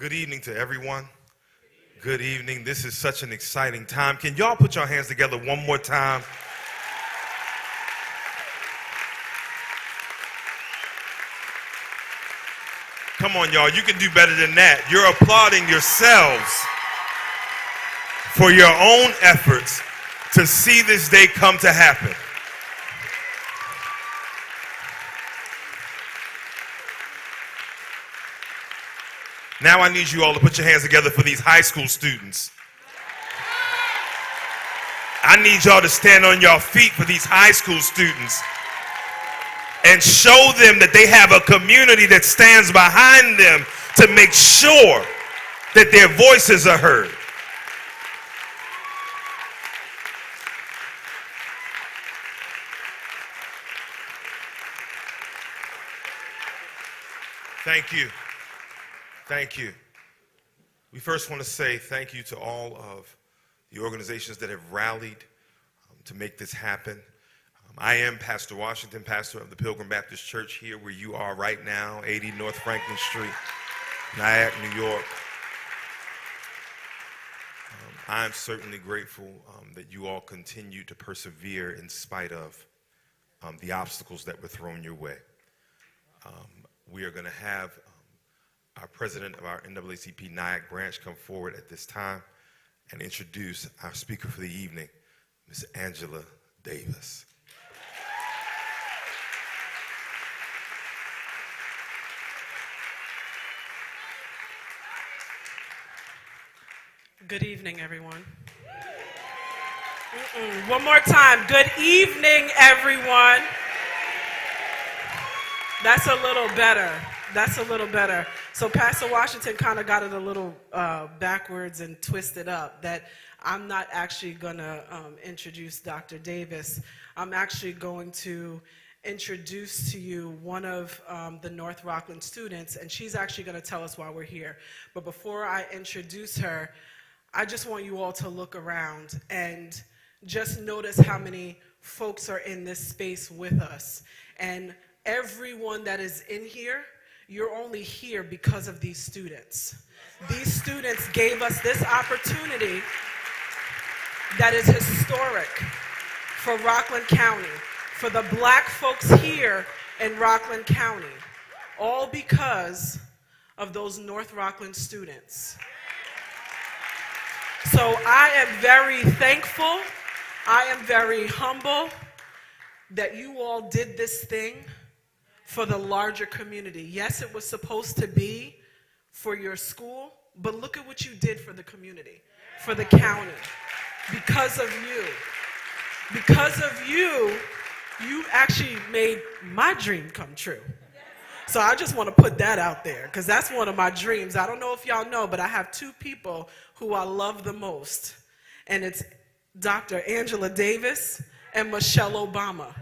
Good evening to everyone. Good evening. This is such an exciting time. Can y'all put your hands together one more time? Come on, y'all. You can do better than that. You're applauding yourselves for your own efforts to see this day come to happen. Now I need you all to put your hands together for these high school students. I need y'all to stand on your feet for these high school students and show them that they have a community that stands behind them to make sure that their voices are heard. Thank you. Thank you. We first want to say thank you to all of the organizations that have rallied to make this happen. I am Pastor Washington, pastor of the Pilgrim Baptist Church here where you are right now, 80 North Franklin Street, Nyack, New York. I'm certainly grateful that you all continue to persevere in spite of the obstacles that were thrown your way. We are going to have our president of our NAACP Nyack branch come forward at this time and introduce our speaker for the evening, Ms. Angela Davis. Good evening, everyone. One more time. Good evening, everyone. That's a little better. That's a little better. So Pastor Washington kind of got it a little backwards and twisted up, that I'm not actually going to introduce Dr. Davis. I'm actually going to introduce to you one of the North Rockland students, and she's actually going to tell us why we're here. But before I introduce her, I just want you all to look around and just notice how many folks are in this space with us. And everyone that is in here, you're only here because of these students. These students gave us this opportunity that is historic for Rockland County, for the black folks here in Rockland County, all because of those North Rockland students. So I am very thankful, I am very humble that you all did this thing for the larger community. Yes, it was supposed to be for your school, but look at what you did for the community, for the county. Because of you. Because of you, you actually made my dream come true. So I just want to put that out there, because that's one of my dreams. I don't know if y'all know, but I have two people who I love the most, and it's Dr. Angela Davis and Michelle Obama.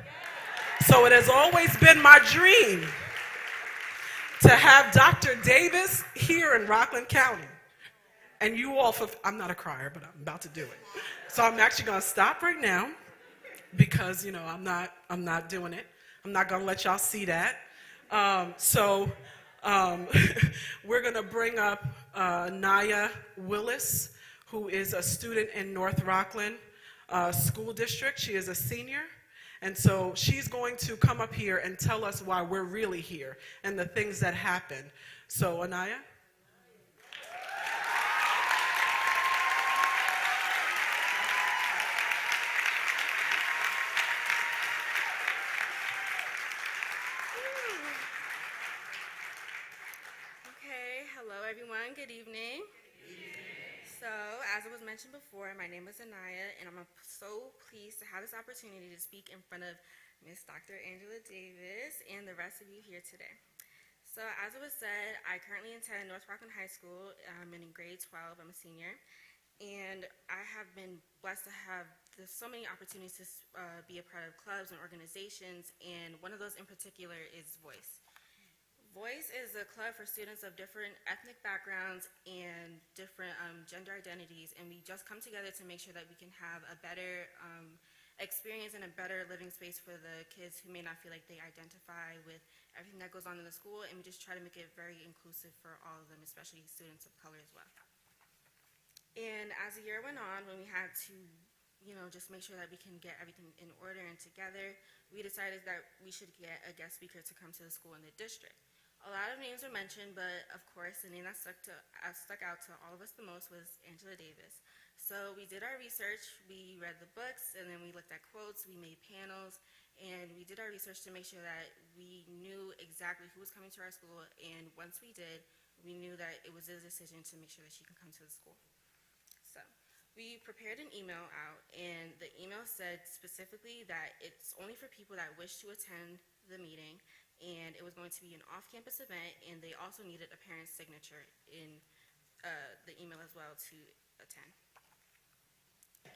So it has always been my dream to have Dr. Davis here in Rockland County. And you all, I'm not a crier, but I'm about to do it. So I'm actually going to stop right now because, you know, I'm not doing it. I'm not going to let y'all see that. We're going to bring up Naya Willis, who is a student in North Rockland School District. She is a senior. And so she's going to come up here and tell us why we're really here and the things that happened. So, Anaya? Okay, hello everyone, good evening. So, as it was mentioned before, my name is Anaya, and I'm so pleased to have this opportunity to speak in front of Miss Dr. Angela Davis and the rest of you here today. So, as it was said, I currently attend North Rockland High School. I'm in grade 12. I'm a senior, and I have been blessed to have so many opportunities to be a part of clubs and organizations, and one of those in particular is Voice. Voice is a club for students of different ethnic backgrounds and different gender identities, and we just come together to make sure that we can have a better experience and a better living space for the kids who may not feel like they identify with everything that goes on in the school, and we just try to make it very inclusive for all of them, especially students of color as well. And as the year went on, when we had to, just make sure that we can get everything in order and together, we decided that we should get a guest speaker to come to the school in the district. A lot of names were mentioned, but of course, the name that stuck out to all of us the most was Angela Davis. So we did our research, we read the books, and then we looked at quotes, we made panels, and we did our research to make sure that we knew exactly who was coming to our school, and once we did, we knew that it was a decision to make sure that she can come to the school. So we prepared an email out, and the email said specifically that it's only for people that wish to attend the meeting, and it was going to be an off-campus event, and they also needed a parent's signature in the email as well to attend.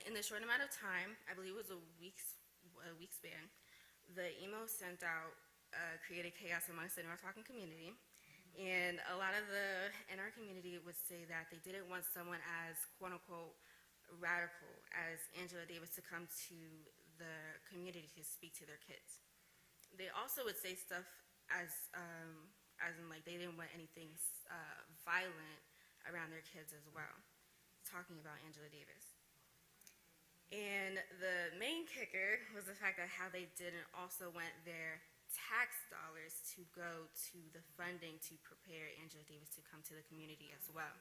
In the short amount of time, I believe it was a week span, the email sent out created chaos amongst the North Talking community, and a lot of in our community would say that they didn't want someone as quote-unquote radical as Angela Davis to come to the community to speak to their kids. They also would say stuff as in like they didn't want anything violent around their kids as well, talking about Angela Davis. And the main kicker was the fact that how they didn't also want their tax dollars to go to the funding to prepare Angela Davis to come to the community as well.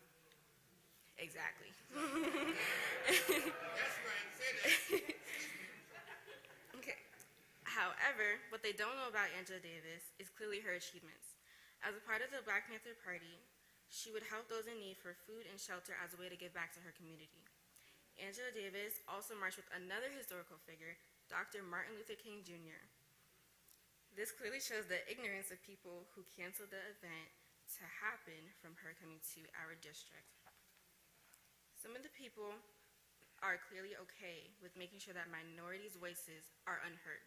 Exactly. That's right, say that. Okay. However, what they don't know about Angela Davis is clearly her achievements. As a part of the Black Panther Party, she would help those in need for food and shelter as a way to give back to her community. Angela Davis also marched with another historical figure, Dr. Martin Luther King Jr. This clearly shows the ignorance of people who canceled the event to happen from her coming to our district. Some of the people are clearly okay with making sure that minorities' voices are unheard.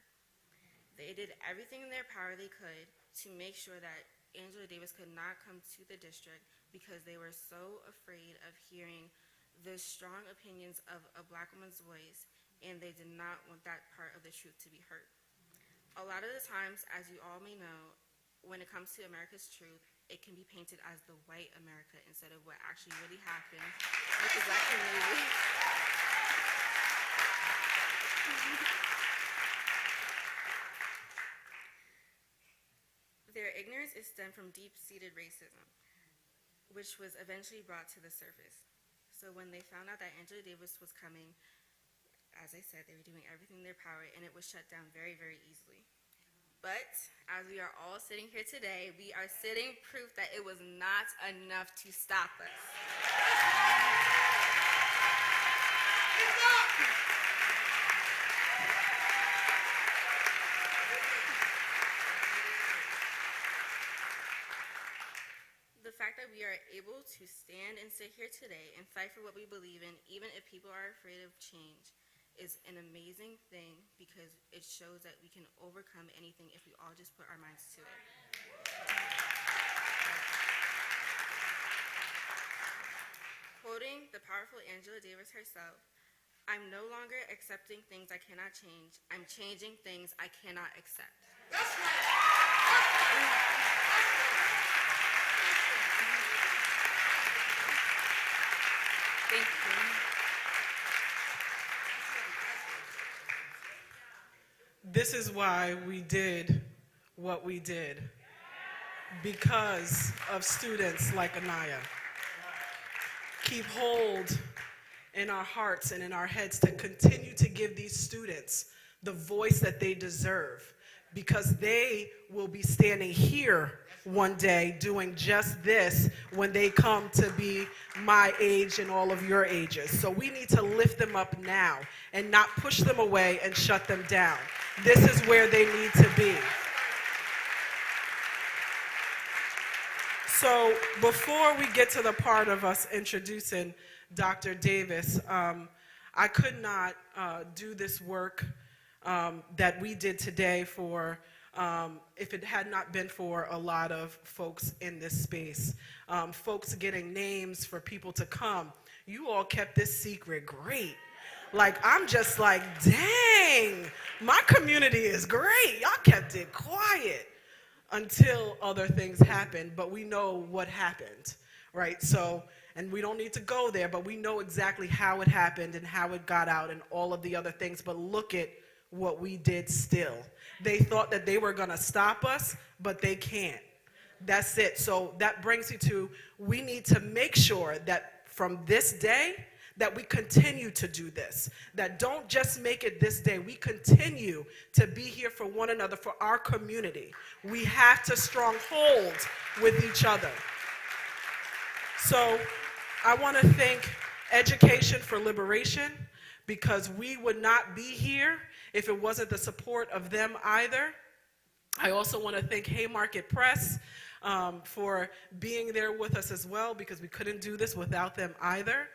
They did everything in their power they could to make sure that Angela Davis could not come to the district because they were so afraid of hearing the strong opinions of a Black woman's voice, and they did not want that part of the truth to be heard. A lot of the times, as you all may know, when it comes to America's truth, it can be painted as the white America instead of what actually really happened with the Black community. Their ignorance is stemmed from deep-seated racism, which was eventually brought to the surface. So when they found out that Angela Davis was coming, as I said, they were doing everything in their power, and it was shut down very, very easily. But as we are all sitting here today, we are sitting proof that it was not enough to stop us. The fact that we are able to stand and sit here today and fight for what we believe in, even if people are afraid of change, is an amazing thing because it shows that we can overcome anything if we all just put our minds to it. Quoting the powerful Angela Davis herself, "I'm no longer accepting things I cannot change. I'm changing things I cannot accept." That's right. Thank you. This is why we did what we did, because of students like Anaya. Keep hold in our hearts and in our heads to continue to give these students the voice that they deserve, because they will be standing here one day doing just this when they come to be my age and all of your ages. So we need to lift them up now and not push them away and shut them down. This is where they need to be. So before we get to the part of us introducing Dr. Davis, I could not do this work that we did today if it had not been for a lot of folks in this space. Folks getting names for people to come. You all kept this secret great. Like, I'm just like, dang, my community is great. Y'all kept it quiet until other things happened, but we know what happened, right? So, and we don't need to go there, but we know exactly how it happened and how it got out and all of the other things. But look at what we did still. They thought that they were going to stop us, but they can't. That's it. So that brings you to, we need to make sure that from this day, that we continue to do this, that don't just make it this day. We continue to be here for one another, for our community. We have to stronghold with each other. So I want to thank Education for Liberation, because we would not be here if it wasn't the support of them either. I also want to thank Haymarket Press for being there with us as well, because we couldn't do this without them either.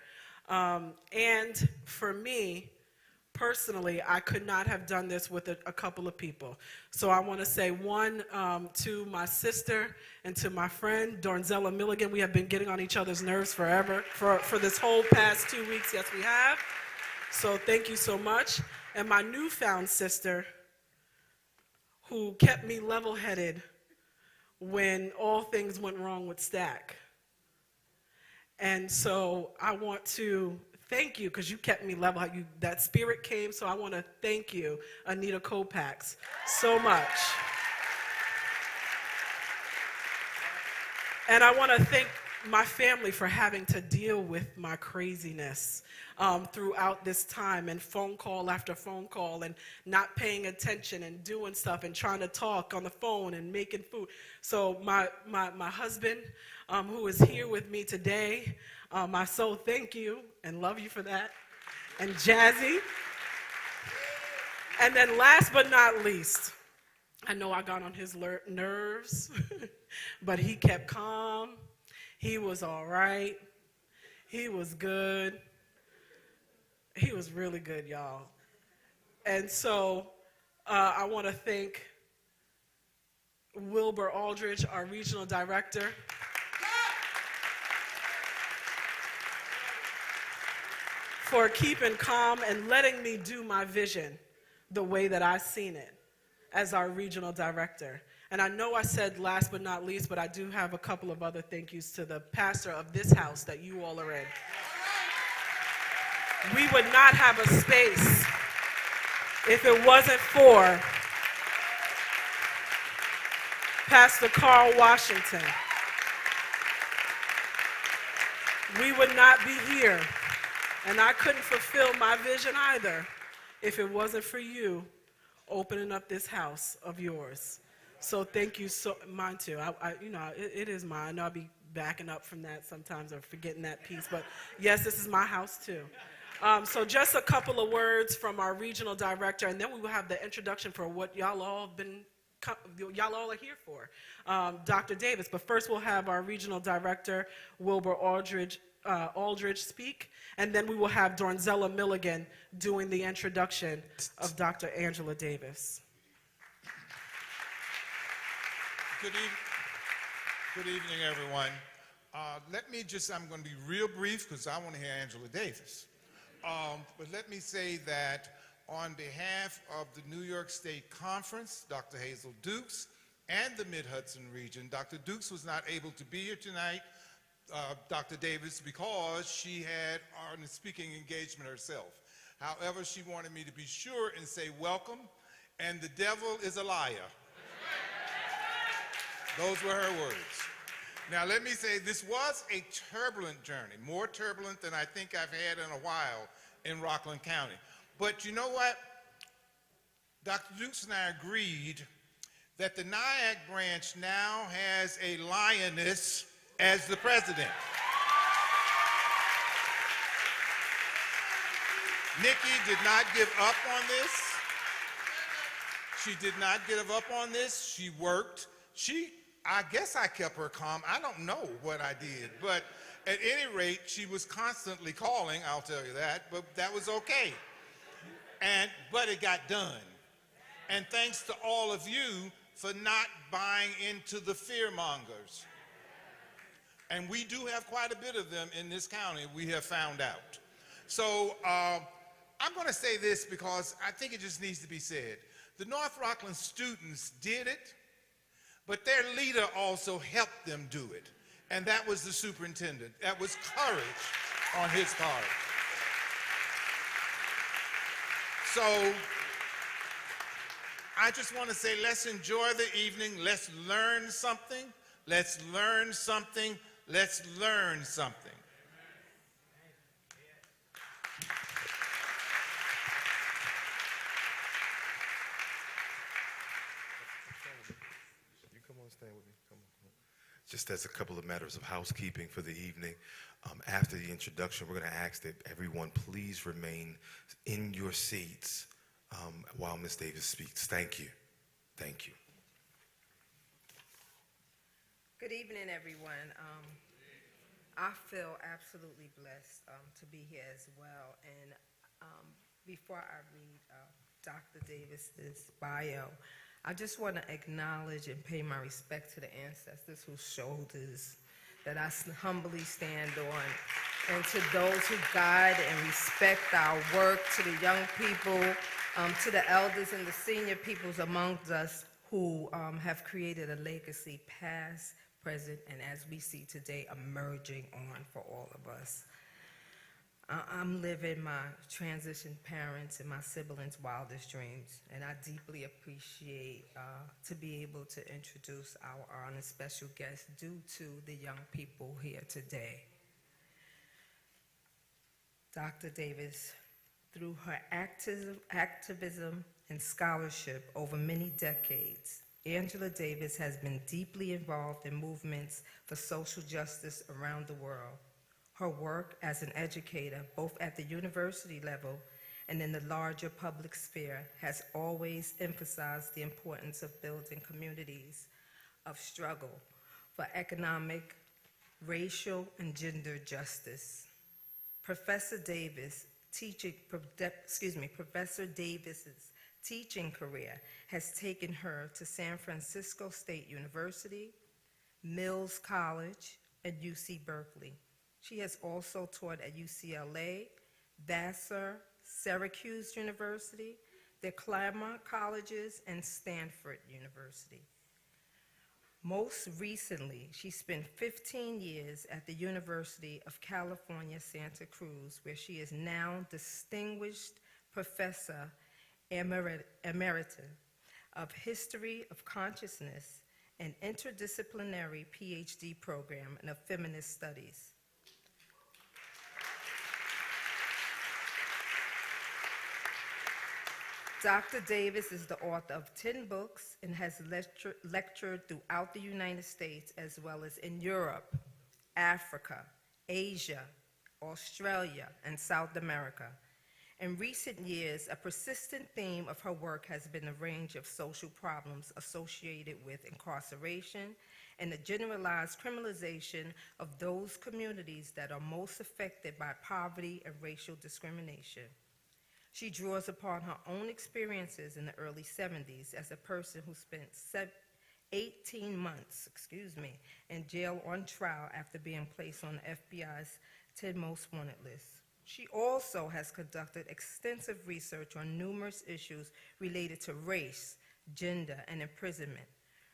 And for me, personally, I could not have done this with a couple of people. So I want to say one to my sister and to my friend, Dornzella Milligan. We have been getting on each other's nerves forever, for this whole past 2 weeks. Yes, we have. So thank you so much. And my newfound sister, who kept me level-headed when all things went wrong with Stack. And so I want to thank you, because you kept me level. That spirit came, so I want to thank you, Anita Kopax, so much. And I want to thank my family for having to deal with my craziness throughout this time, and phone call after phone call, and not paying attention and doing stuff and trying to talk on the phone and making food. So my husband, who is here with me today, I so thank you and love you for that. And Jazzy. And then last but not least, I know I got on his nerves, but he kept calm. He was all right. He was good. He was really good, y'all. And so I want to thank Wilbur Aldridge, our regional director. For keeping calm and letting me do my vision the way that I seen it as our regional director. And I know I said last but not least, but I do have a couple of other thank yous to the pastor of this house that you all are in. We would not have a space if it wasn't for Pastor Carl Washington. We would not be here, and I couldn't fulfill my vision either if it wasn't for you opening up this house of yours. So thank you. So mine too. It is mine. I know I'll be backing up from that sometimes, or forgetting that piece, but yes, this is my house too. So just a couple of words from our regional director, and then we will have the introduction for what y'all all are here for, Dr. Davis. But first we'll have our regional director, Wilbur Aldridge, speak, and then we will have Dornzella Milligan doing the introduction of Dr. Angela Davis. Good evening, everyone. I'm going to be real brief because I want to hear Angela Davis. But let me say that on behalf of the New York State Conference, Dr. Hazel Dukes, and the Mid-Hudson region, Dr. Dukes was not able to be here tonight, Dr. Davis, because she had a speaking engagement herself. However, she wanted me to be sure and say welcome, and the devil is a liar. Those were her words. Now, let me say, this was a turbulent journey, more turbulent than I think I've had in a while in Rockland County. But you know what? Dr. Dukes and I agreed that the NIAC branch now has a lioness as the president. Nikki did not give up on this. She did not give up on this. She worked. I guess I kept her calm. I don't know what I did, but at any rate, she was constantly calling, I'll tell you that, but that was okay. But it got done. And thanks to all of you for not buying into the fearmongers. And we do have quite a bit of them in this county, we have found out. So I'm going to say this because I think it just needs to be said. The North Rockland students did it, but their leader also helped them do it, and that was the superintendent. That was courage on his part. So I just want to say, let's enjoy the evening. Let's learn something. Let's learn something. Let's learn something. You come on, stand with me. Come on, come on. Just as a couple of matters of housekeeping for the evening, after the introduction, we're going to ask that everyone please remain in your seats while Ms. Davis speaks. Thank you. Thank you. Good evening, everyone. I feel absolutely blessed to be here as well. And before I read Dr. Davis's bio, I just want to acknowledge and pay my respect to the ancestors whose shoulders that I humbly stand on, and to those who guide and respect our work, to the young people, to the elders and the senior peoples amongst us who have created a legacy past, present, and as we see today, emerging on for all of us. I'm living my transition parents and my siblings' wildest dreams, and I deeply appreciate to be able to introduce our honored special guest due to the young people here today. Dr. Davis, through her activism and scholarship over many decades, Angela Davis has been deeply involved in movements for social justice around the world. Her work as an educator, both at the university level and in the larger public sphere, has always emphasized the importance of building communities of struggle for economic, racial, and gender justice. Professor Davis's teaching career has taken her to San Francisco State University, Mills College, and UC Berkeley. She has also taught at UCLA, Vassar, Syracuse University, the Claremont Colleges, and Stanford University. Most recently, she spent 15 years at the University of California, Santa Cruz, where she is now Distinguished Professor Emerita of History of Consciousness and Interdisciplinary PhD program in Feminist Studies. Dr. Davis is the author of 10 books and has lectured throughout the United States as well as in Europe, Africa, Asia, Australia, and South America. In recent years, a persistent theme of her work has been a range of social problems associated with incarceration and the generalized criminalization of those communities that are most affected by poverty and racial discrimination. She draws upon her own experiences in the early 70s as a person who spent 18 months in jail on trial after being placed on the FBI's 10 Most Wanted list. She also has conducted extensive research on numerous issues related to race, gender, and imprisonment.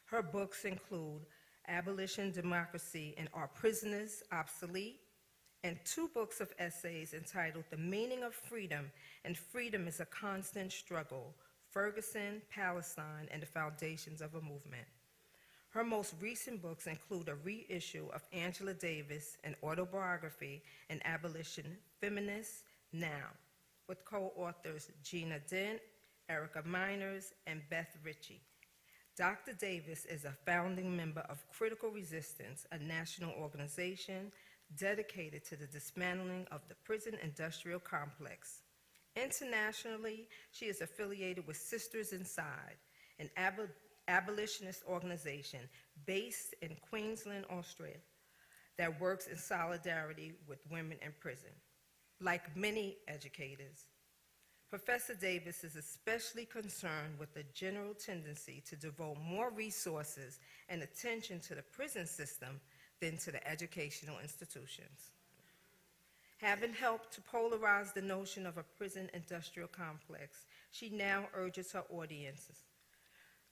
Her books include Abolition, Democracy, and Are Prisoners Obsolete?, and 2 books of essays entitled The Meaning of Freedom and Freedom is a Constant Struggle, Ferguson, Palestine, and the Foundations of a Movement. Her most recent books include a reissue of Angela Davis, an autobiography, and Abolition, Feminists Now, with co-authors Gina Dent, Erica Miners, and Beth Ritchie. Dr. Davis is a founding member of Critical Resistance, a national organization dedicated to the dismantling of the prison industrial complex. Internationally, she is affiliated with Sisters Inside, an abolitionist organization based in Queensland, Australia, that works in solidarity with women in prison. Like many educators, Professor Davis is especially concerned with the general tendency to devote more resources and attention to the prison system than to the educational institutions. Having helped to polarize the notion of a prison industrial complex, she now urges her audiences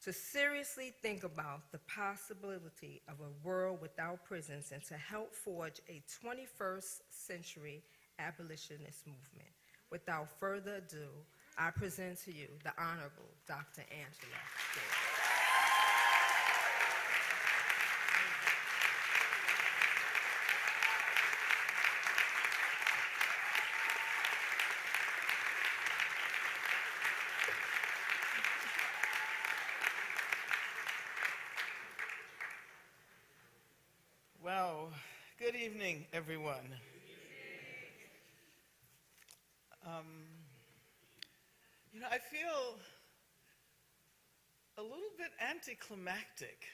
to seriously think about the possibility of a world without prisons and to help forge a 21st century abolitionist movement. Without further ado, I present to you the Honorable Dr. Angela Davis. Well, good evening, everyone. I feel a little bit anticlimactic,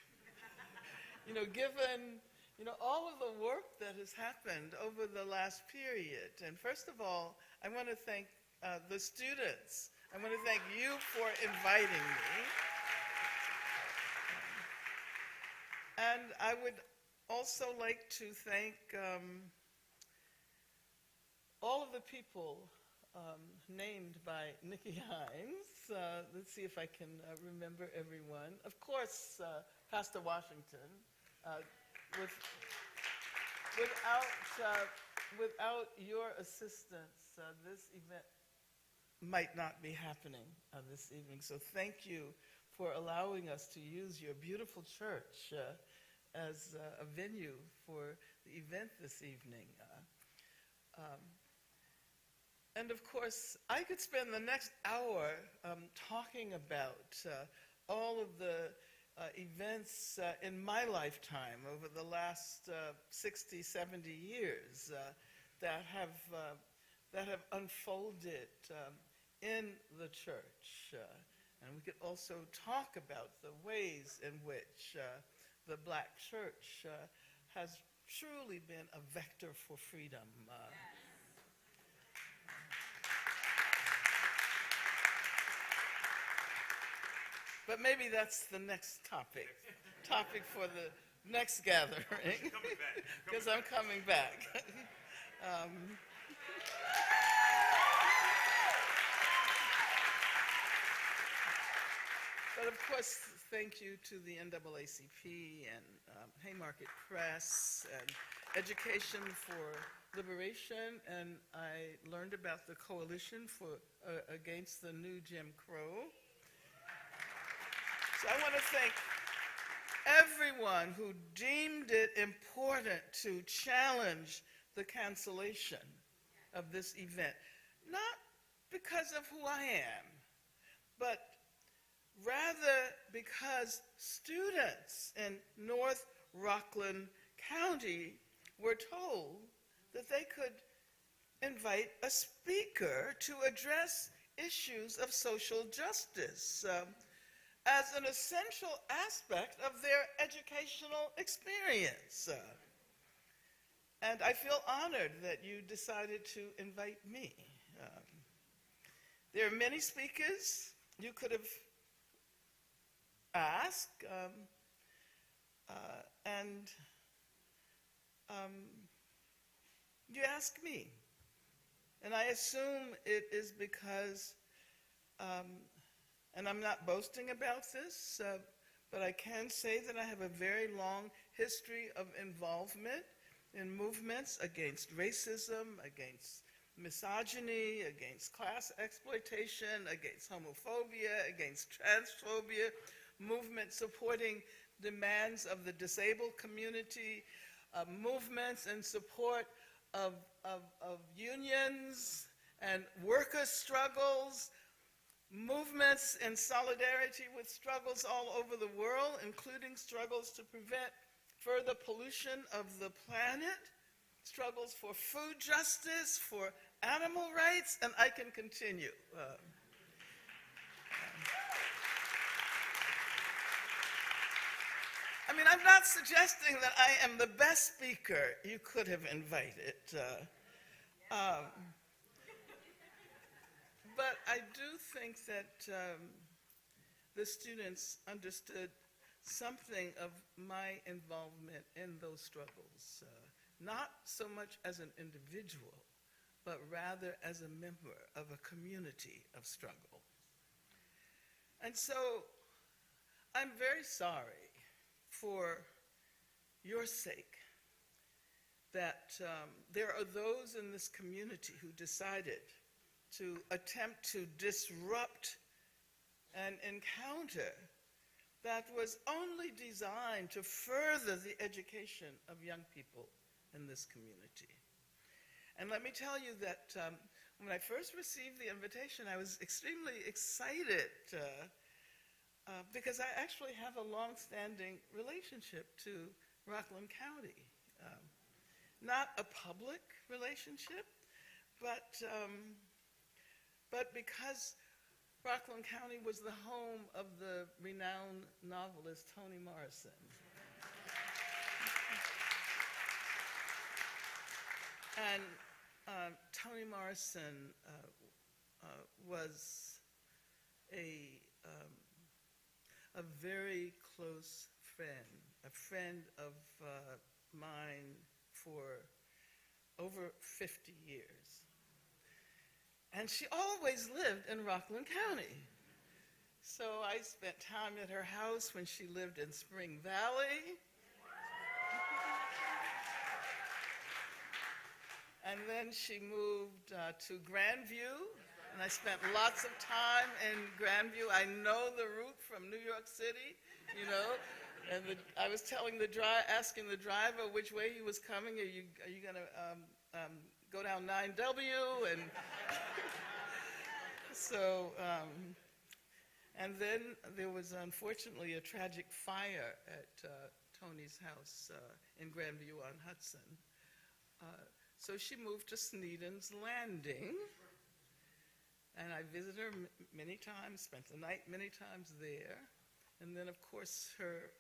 given, all of the work that has happened over the last period. And first of all, I want to thank the students. I want to thank you for inviting me. And I would also like to thank all of the people named by Nikki Hines. Let's see if I can remember everyone. Of course, Pastor Washington. Without your assistance, this event might not be happening this evening. So thank you for allowing us to use your beautiful church as a venue for the event this evening. And of course, I could spend the next hour talking about all of the events in my lifetime over the last 60, 70 years that have unfolded in the church. And we could also talk about the ways in which the Black church has truly been a vector for freedom. But maybe that's the next topic for the next gathering. Because I'm coming back. But of course, thank you to the NAACP and Haymarket Press and Education for Liberation, and I learned about the Coalition against the New Jim Crow. So I want to thank everyone who deemed it important to challenge the cancellation of this event, not because of who I am, but rather because students in North Rockland County were told that they could invite a speaker to address issues of social justice as an essential aspect of their educational experience. And I feel honored that you decided to invite me. There are many speakers you could have asked, and you asked me. And I assume it is because, and I'm not boasting about this, but I can say that I have a very long history of involvement in movements against racism, against misogyny, against class exploitation, against homophobia, against transphobia, movements supporting demands of the disabled community, movements in support of unions and worker struggles, movements in solidarity with struggles all over the world, including struggles to prevent further pollution of the planet, struggles for food justice, for animal rights, and I can continue. I mean, I'm not suggesting that I am the best speaker you could have invited. But I do think that the students understood something of my involvement in those struggles, not so much as an individual, but rather as a member of a community of struggle. And so I'm very sorry for your sake that there are those in this community who decided to attempt to disrupt an encounter that was only designed to further the education of young people in this community. And let me tell you that when I first received the invitation, I was extremely excited because I actually have a long-standing relationship to Rockland County. Not a public relationship, but because Rockland County was the home of the renowned novelist Toni Morrison. And Toni Morrison was a very close friend, a friend of mine for over 50 years. And she always lived in Rockland County. So I spent time at her house when she lived in Spring Valley. And then she moved to Grandview, and I spent lots of time in Grandview. I know the route from New York City, you know, and I was asking the driver which way he was coming. Are you going to go down 9W? And so, and then there was unfortunately a tragic fire at Tony's house in Grandview on Hudson. So she moved to Sneeden's Landing, and I visited her many times, spent the night many times there. And then, of course, her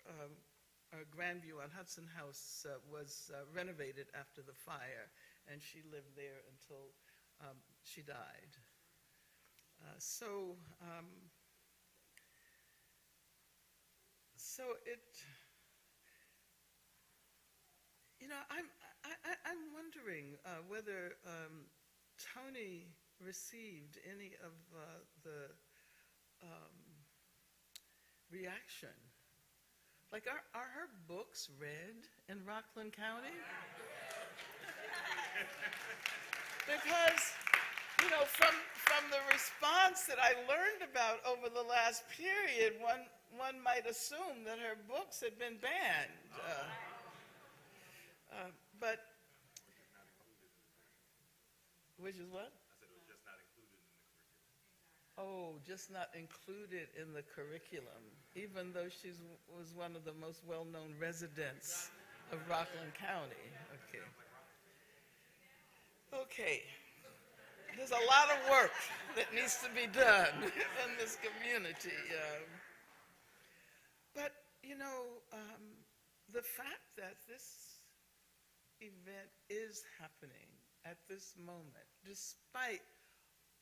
Grandview on Hudson house was renovated after the fire, and she lived there until she died. So it, you know, I'm wondering whether Toni received any of the reaction. Like, are her books read in Rockland County? Because, you know, from the response that I learned about over the last period, one might assume that her books had been banned. But, which is what? I said it was just not included in the curriculum. Oh, just not included in the curriculum, even though she was one of the most well-known residents of Rockland County. Okay. Okay. There's a lot of work that needs to be done in this community. But, you know, the fact that this event is happening at this moment, despite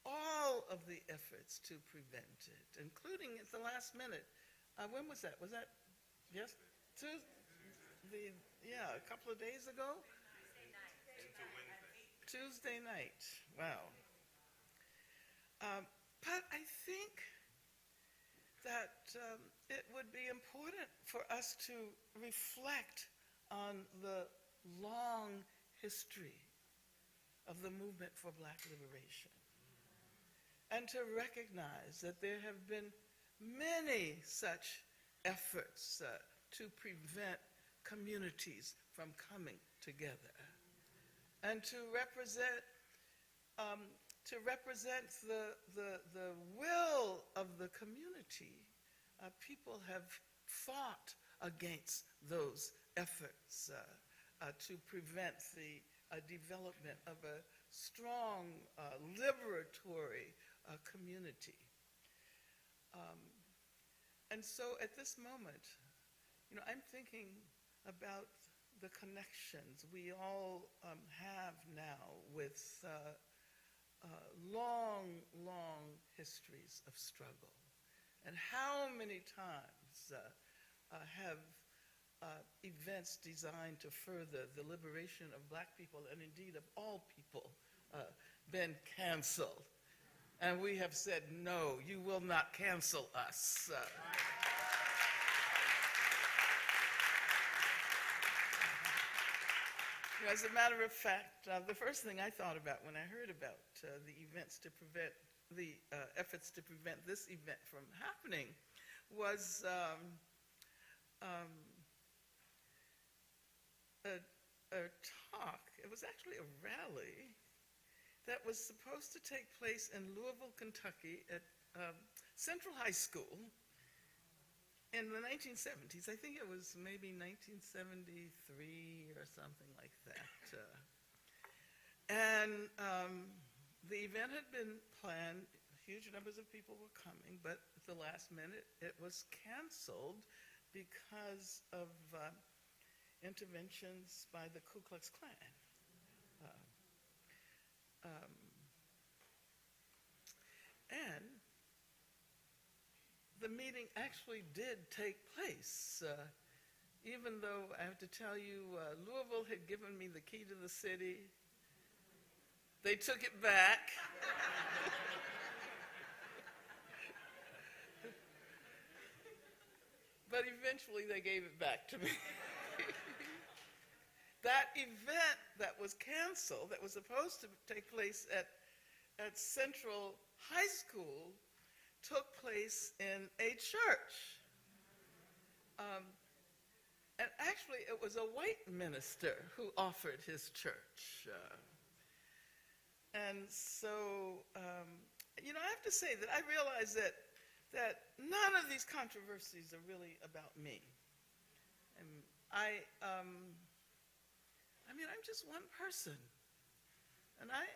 all of the efforts to prevent it, including at the last minute. When was that? Was that just Tuesday? Yeah, a couple of days ago? Tuesday night. Wow. But I think that it would be important for us to reflect on the long history of the movement for Black liberation, and to recognize that there have been many such efforts to prevent communities from coming together, and to represent the will of the community. People have fought against those efforts to prevent the development of a strong, liberatory community. And so at this moment, you know, I'm thinking about the connections we all have now with long, long histories of struggle. And how many times have events designed to further the liberation of Black people, and indeed of all people, been canceled. And we have said, no, you will not cancel us. As a matter of fact, the first thing I thought about when I heard about the efforts to prevent this event from happening was a talk. It was actually a rally that was supposed to take place in Louisville, Kentucky at Central High School in the 1970s. I think it was maybe 1973 or something like that. And the event had been planned. Huge numbers of people were coming, but at the last minute it was canceled because of interventions by the Ku Klux Klan. And the meeting actually did take place, even though I have to tell you, Louisville had given me the key to the city. They took it back. But eventually they gave it back to me. That event that was canceled, that was supposed to take place at Central High School, took place in a church. And actually, it was a white minister who offered his church. And so, I have to say that I realize that none of these controversies are really about me. And I'm just one person. And I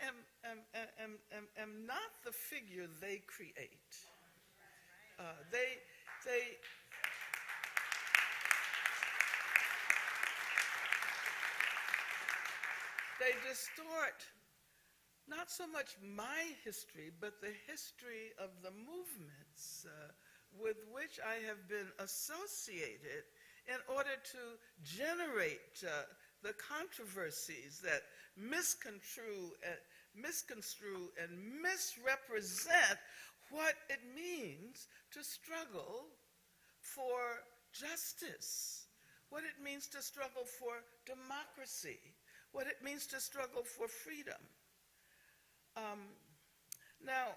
am not the figure they create. They distort not so much my history, but the history of the movements with which I have been associated in order to generate the controversies that misconstrue and misrepresent what it means to struggle for justice, what it means to struggle for democracy, what it means to struggle for freedom. Now,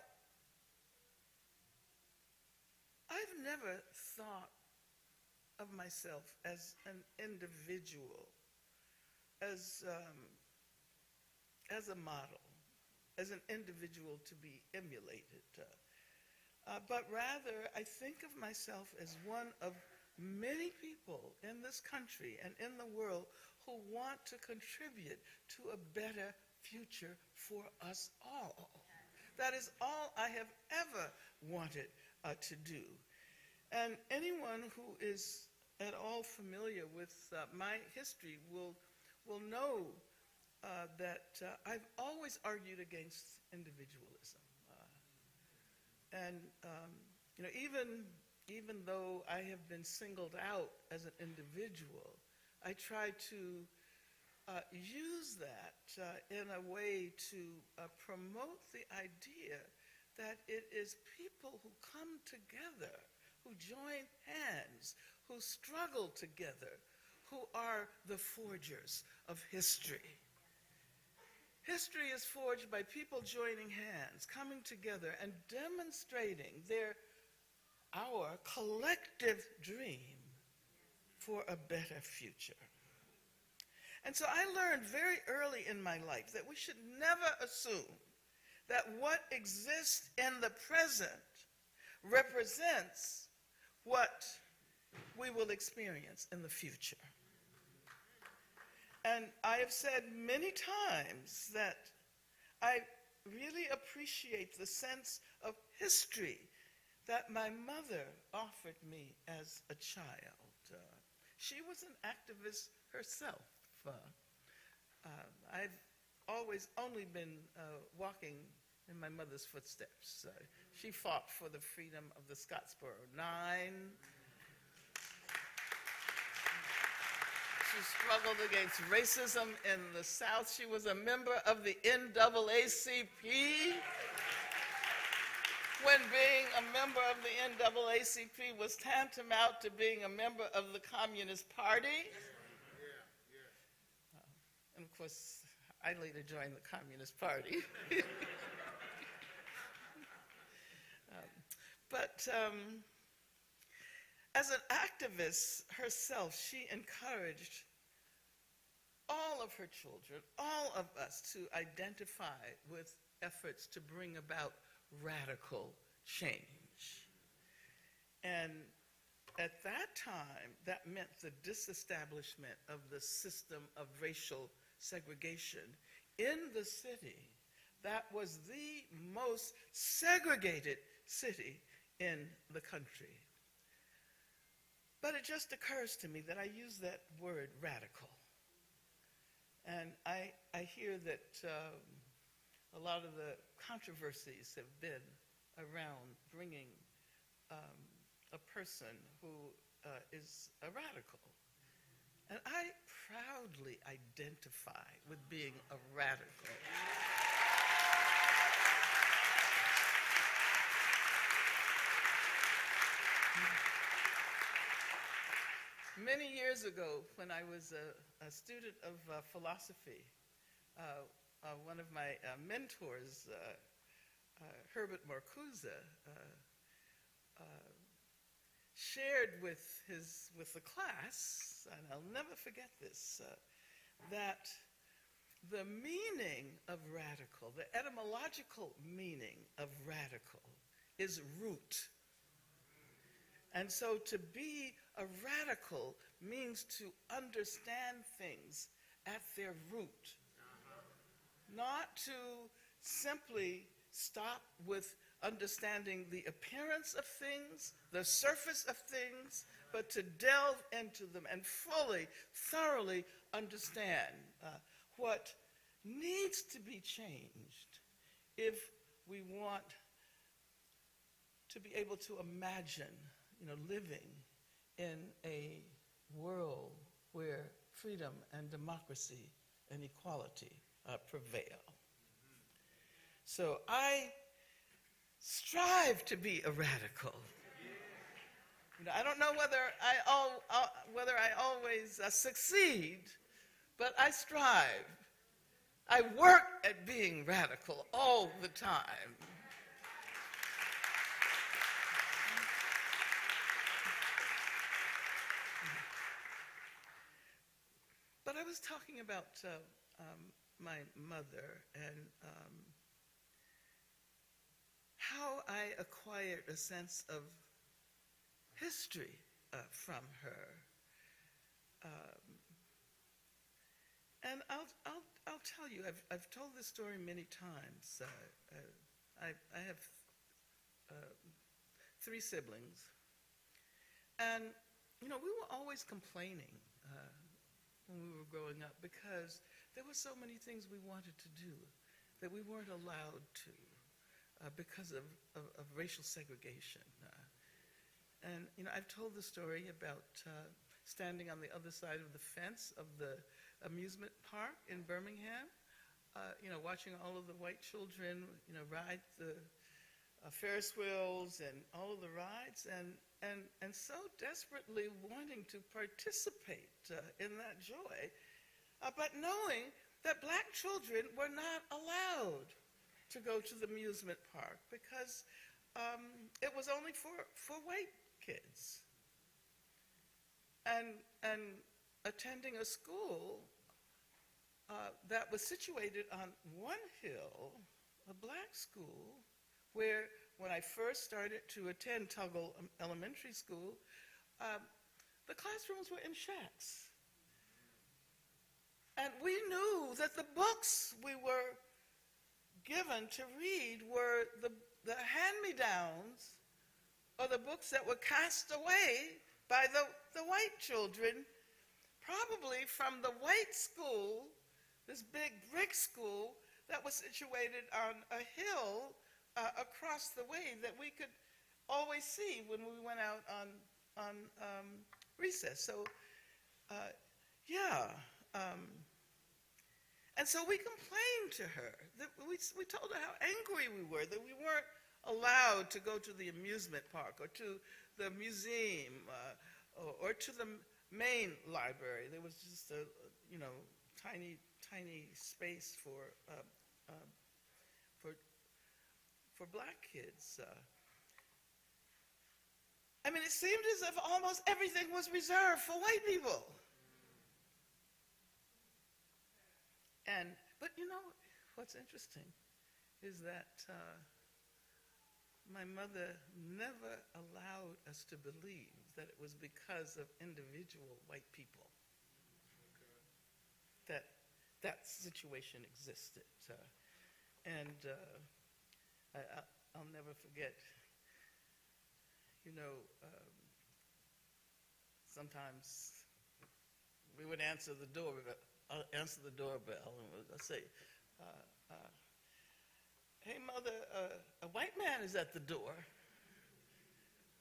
I've never thought of myself as an individual, as a model, as an individual to be emulated. But rather, I think of myself as one of many people in this country and in the world who want to contribute to a better future for us all. That is all I have ever wanted to do. And anyone who is at all familiar with my history will know that I've always argued against individualism. Even though I have been singled out as an individual, I try to use that in a way to promote the idea that it is people who come together, who join hands, who struggle together, who are the forgers of history. History is forged by people joining hands, coming together, and demonstrating our collective dream for a better future. And so I learned very early in my life that we should never assume that what exists in the present represents what we will experience in the future. And I have said many times that I really appreciate the sense of history that my mother offered me as a child. She was an activist herself. I've always only been walking in my mother's footsteps. She fought for the freedom of the Scottsboro Nine. She struggled against racism in the South. She was a member of the NAACP. When being a member of the NAACP was tantamount to being a member of the Communist Party. And of course, I later joined the Communist Party. But as an activist herself, she encouraged all of her children, all of us, to identify with efforts to bring about radical change. And at that time, that meant the disestablishment of the system of racial segregation in the city. That was the most segregated city in the country. But it just occurs to me that I use that word radical. And I hear that a lot of the controversies have been around bringing a person who is a radical. And I proudly identify with being a radical. Many years ago, when I was a student of philosophy, one of my mentors, Herbert Marcuse, shared with the class, and I'll never forget this, that the meaning of radical, the etymological meaning of radical, is root. And so to be a radical means to understand things at their root, not to simply stop with understanding the appearance of things, the surface of things, but to delve into them and fully, thoroughly understand what needs to be changed if we want to be able to imagine, living in a world where freedom and democracy and equality prevail. So I strive to be a radical. I don't know whether I always succeed, but I strive. I work at being radical all the time. But I was talking about my mother and how I acquired a sense of history from her. And I'll tell you, I've told this story many times. I have 3 siblings. And, we were always complaining when we were growing up because there were so many things we wanted to do that we weren't allowed to because of racial segregation. And, I've told the story about standing on the other side of the fence of the amusement park in Birmingham, watching all of the white children, ride the Ferris wheels and all of the rides, and so desperately wanting to participate in that joy, but knowing that black children were not allowed to go to the amusement park because it was only for white kids. And attending a school that was situated on one hill, a black school, where when I first started to attend Tuggle Elementary School, the classrooms were in shacks. And we knew that the books we were given to read were the hand-me-downs or the books that were cast away by the white children, probably from the white school, this big brick school that was situated on a hill across the way that we could always see when we went out on recess. So yeah. And so we complained to her. That we told her how angry we were, that we weren't allowed to go to the amusement park or to the museum or to the main library. There was just a, tiny, tiny space for black kids. I mean, it seemed as if almost everything was reserved for white people. But what's interesting is that my mother never allowed us to believe that it was because of individual white people that situation existed. I'll never forget, sometimes we would answer the doorbell, and I'd say, "Hey, Mother, a white man is at the door,"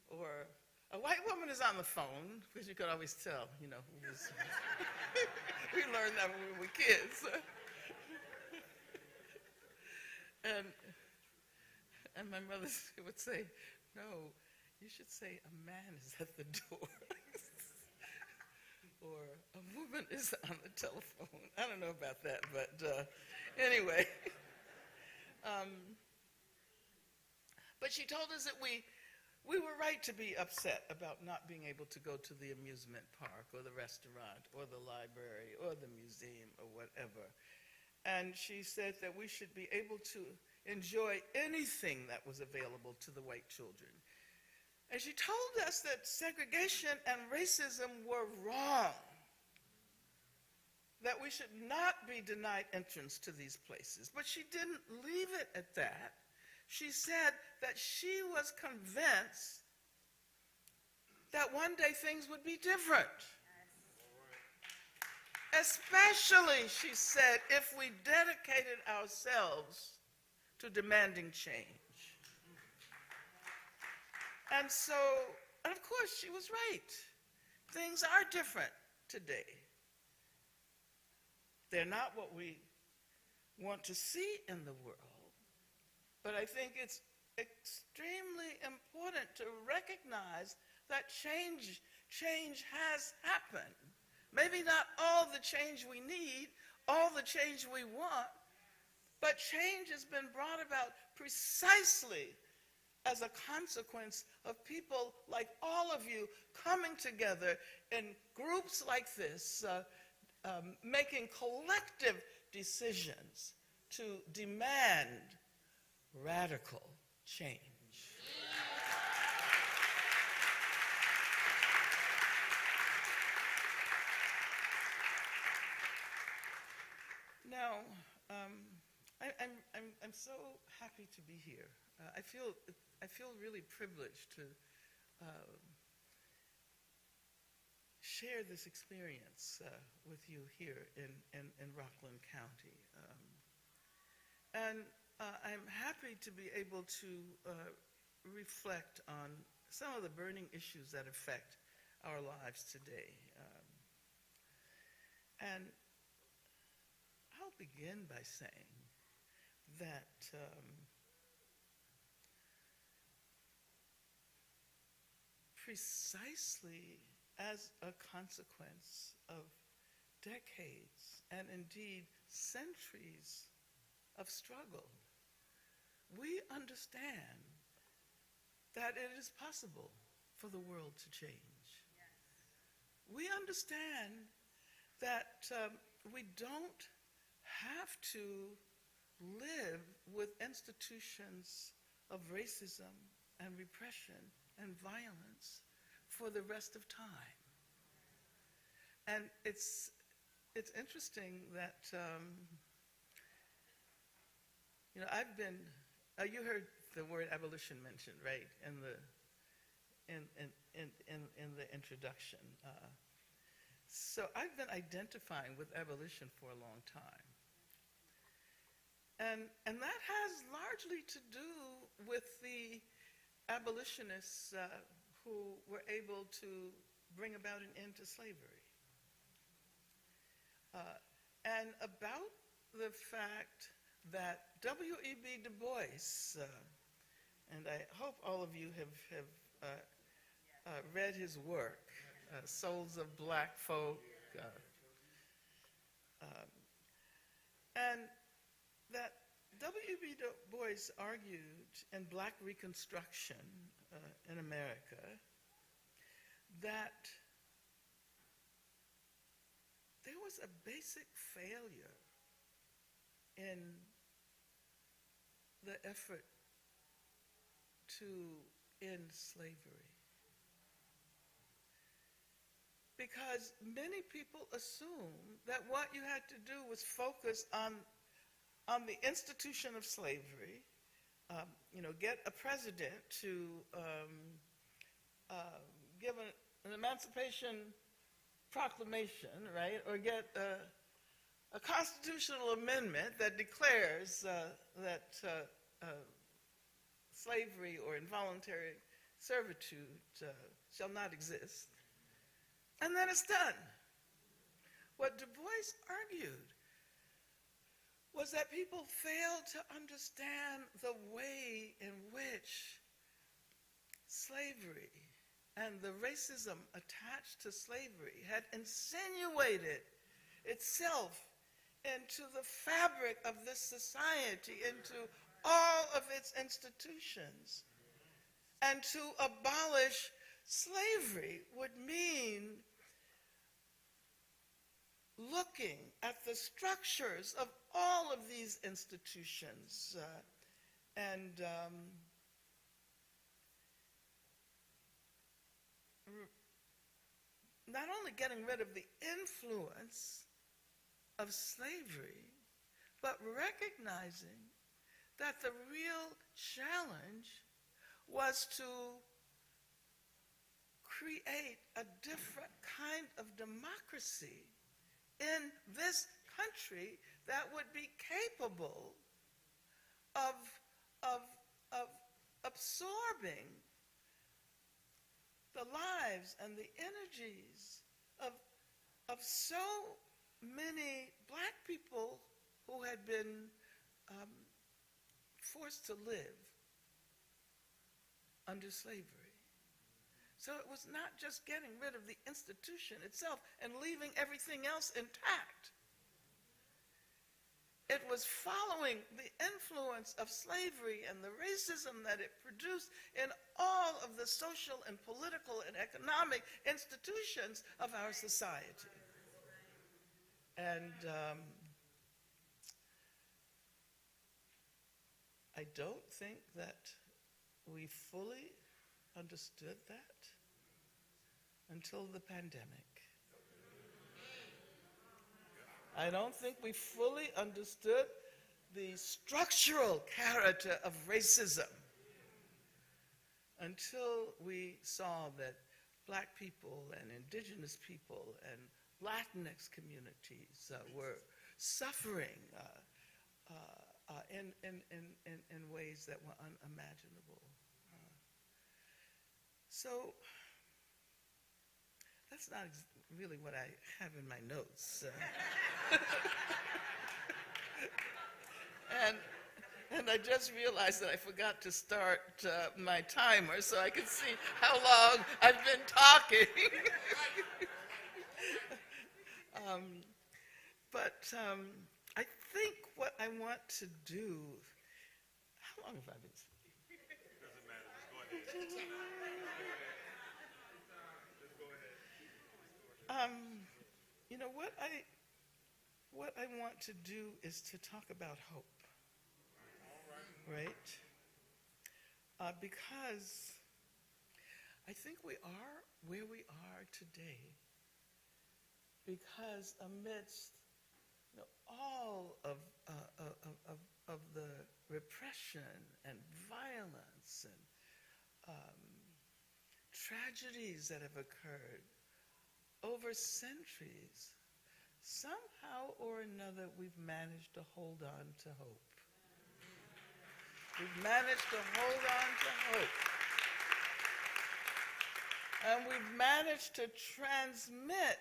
or "A white woman is on the phone," because you could always tell, who was. We learned that when we were kids. And my mother would say, "No, you should say a man is at the door." Or a woman is on the telephone. I don't know about that, but anyway. But she told us that we were right to be upset about not being able to go to the amusement park or the restaurant or the library or the museum or whatever. And she said that we should be able to enjoy anything that was available to the white children. And she told us that segregation and racism were wrong, that we should not be denied entrance to these places. But she didn't leave it at that. She said that she was convinced that one day things would be different. Especially, she said, if we dedicated ourselves to demanding change. And of course, she was right. Things are different today. They're not what we want to see in the world. But I think it's extremely important to recognize that change has happened. Maybe not all the change we need, all the change we want, but change has been brought about precisely as a consequence of people like all of you coming together in groups like this, making collective decisions to demand radical change. Now, I'm so happy to be here. I feel really privileged to share this experience with you here in Rockland County. I'm happy to be able to reflect on some of the burning issues that affect our lives today. And I'll begin by saying that precisely as a consequence of decades and indeed centuries of struggle, we understand that it is possible for the world to change. Yes. We understand that we don't have to live with institutions of racism and repression and violence for the rest of time. And it's interesting that I've been. You heard the word abolition mentioned, right, in the introduction. So I've been identifying with abolition for a long time. And that has largely to do with the abolitionists who were able to bring about an end to slavery. and about the fact that W.E.B. Du Bois, and I hope all of you have read his work, Souls of Black Folk, and that W.E.B. Du Bois argued in Black Reconstruction in America that there was a basic failure in the effort to end slavery. Because many people assume that what you had to do was focus on the institution of slavery, get a president to give an emancipation proclamation, right, or get a constitutional amendment that declares that slavery or involuntary servitude shall not exist. And then it's done. What Du Bois argued was that people failed to understand the way in which slavery and the racism attached to slavery had insinuated itself into the fabric of this society, into all of its institutions. And to abolish slavery would mean looking at the structures of all of these institutions and not only getting rid of the influence of slavery, but recognizing that the real challenge was to create a different kind of democracy in this country that would be capable of absorbing the lives and the energies of so many Black people who had been forced to live under slavery. So it was not just getting rid of the institution itself and leaving everything else intact. It was following the influence of slavery and the racism that it produced in all of the social and political and economic institutions of our society. And I don't think that we fully understood that until the pandemic. I don't think we fully understood the structural character of racism until we saw that Black people and indigenous people and Latinx communities were suffering in ways that were unimaginable. So that's not really what I have in my notes. And I just realized that I forgot to start my timer so I could see how long I've been talking. I think what I want to do, how long have I been speaking? It doesn't matter, just go ahead. What I want to do is to talk about hope, right? Because I think we are where we are today because amidst all of the repression and violence and tragedies that have occurred over centuries, somehow or another, we've managed to hold on to hope. We've managed to hold on to hope. And we've managed to transmit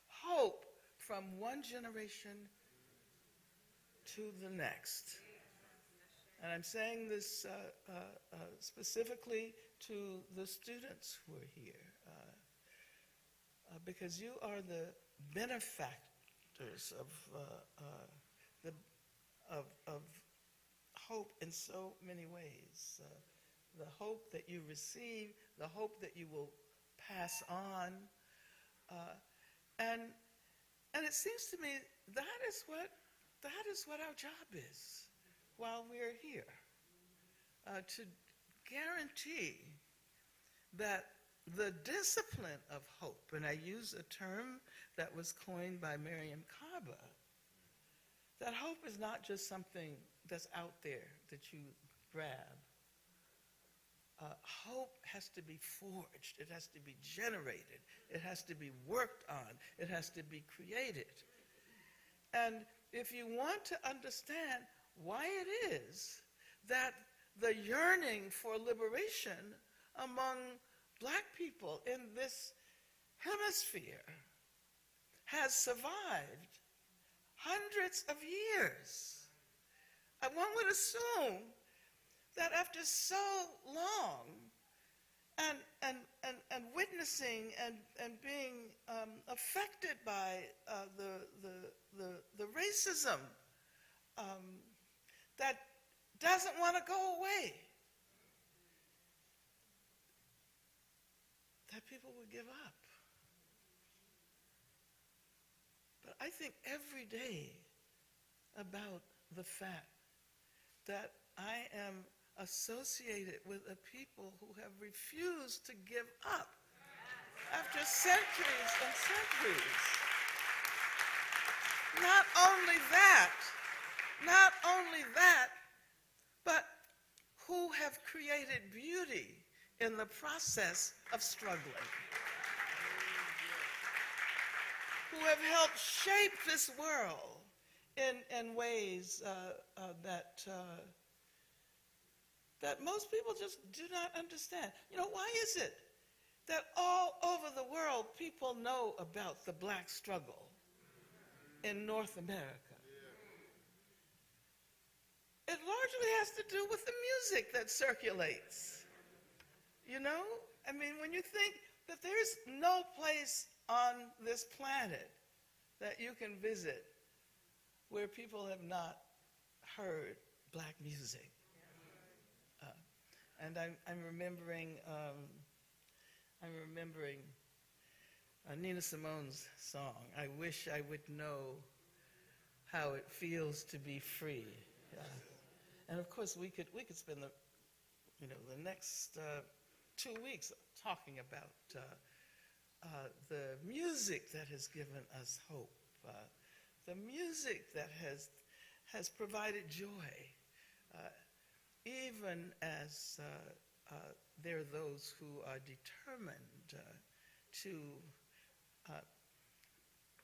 hope from one generation to the next. And I'm saying this specifically to the students who are here, because you are the benefactors of hope in so many ways. The hope that you receive, the hope that you will pass on. And it seems to me that is what our job is while we're here, to guarantee that the discipline of hope, and I use a term that was coined by Miriam Kaba, that hope is not just something that's out there that you grab. Hope has to be forged. It has to be generated. It has to be worked on. It has to be created. And if you want to understand why it is that the yearning for liberation among Black people in this hemisphere has survived hundreds of years, one would assume that after so long and witnessing and being affected by the racism that doesn't want to go away, that people would give up. But I think every day about the fact that I am associated with a people who have refused to give up after centuries and centuries. Not only that, but who have created beauty in the process of struggling, who have helped shape this world in ways that most people just do not understand. You know, why is it that all over the world people know about the Black struggle in North America? It largely has to do with the music that circulates. You know? I mean, when you think that there's no place on this planet that you can visit where people have not heard Black music. And I'm remembering Nina Simone's song, "I Wish I Would Know How It Feels to Be Free." And of course, we could spend the next 2 weeks talking about the music that has given us hope, the music that has provided joy, even as there are those who are determined to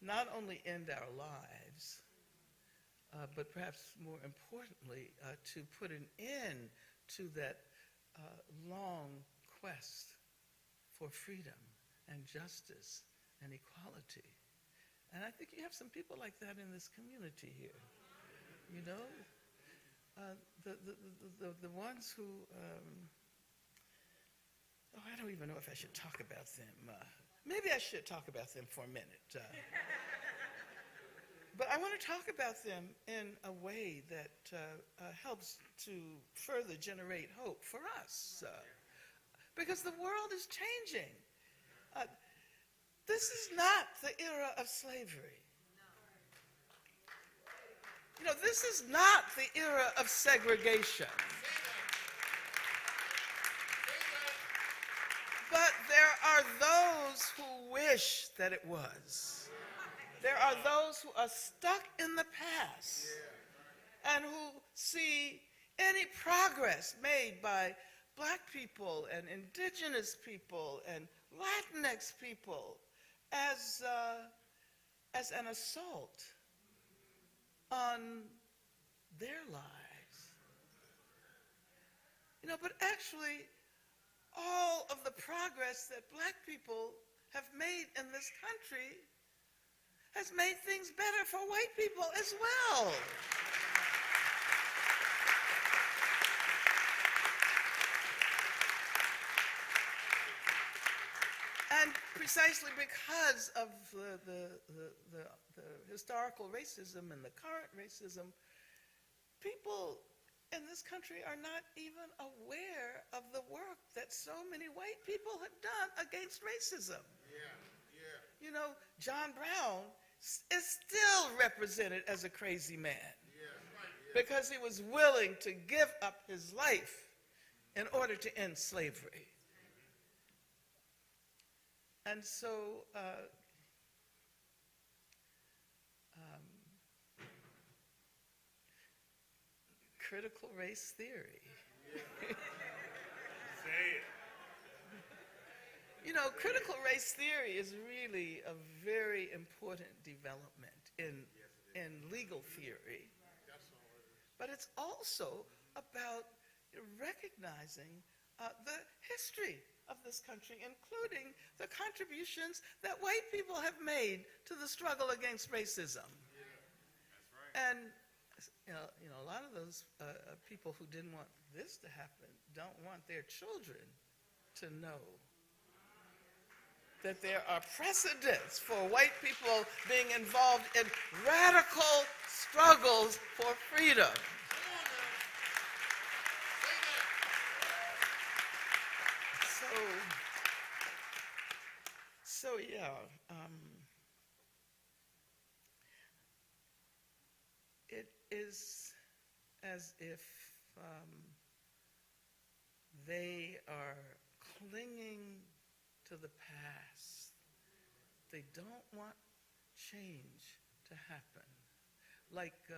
not only end our lives, but perhaps more importantly, to put an end to that long quest for freedom and justice and equality. And I think you have some people like that in this community here. You know, the ones who, I don't even know if I should talk about them. Maybe I should talk about them for a minute. But I want to talk about them in a way that helps to further generate hope for us. Because the world is changing. This is not the era of slavery. You know, this is not the era of segregation. But there are those who wish that it was. There are those who are stuck in the past and who see any progress made by Black people and indigenous people and Latinx people as an assault on their lives. You know, but actually, all of the progress that Black people have made in this country has made things better for white people as well. And precisely because of the historical racism and the current racism, people in this country are not even aware of the work that so many white people have done against racism. You know, John Brown is still represented as a crazy man because he was willing to give up his life in order to end slavery. And so, critical race theory. You know, critical race theory is really a very important development in legal theory. But it's also about recognizing the history of this country, including the contributions that white people have made to the struggle against racism. And you know, a lot of those people who didn't want this to happen don't want their children to know that there are precedents for white people being involved in radical struggles for freedom. So yeah, it is as if they are clinging to the past. They don't want change to happen. Like,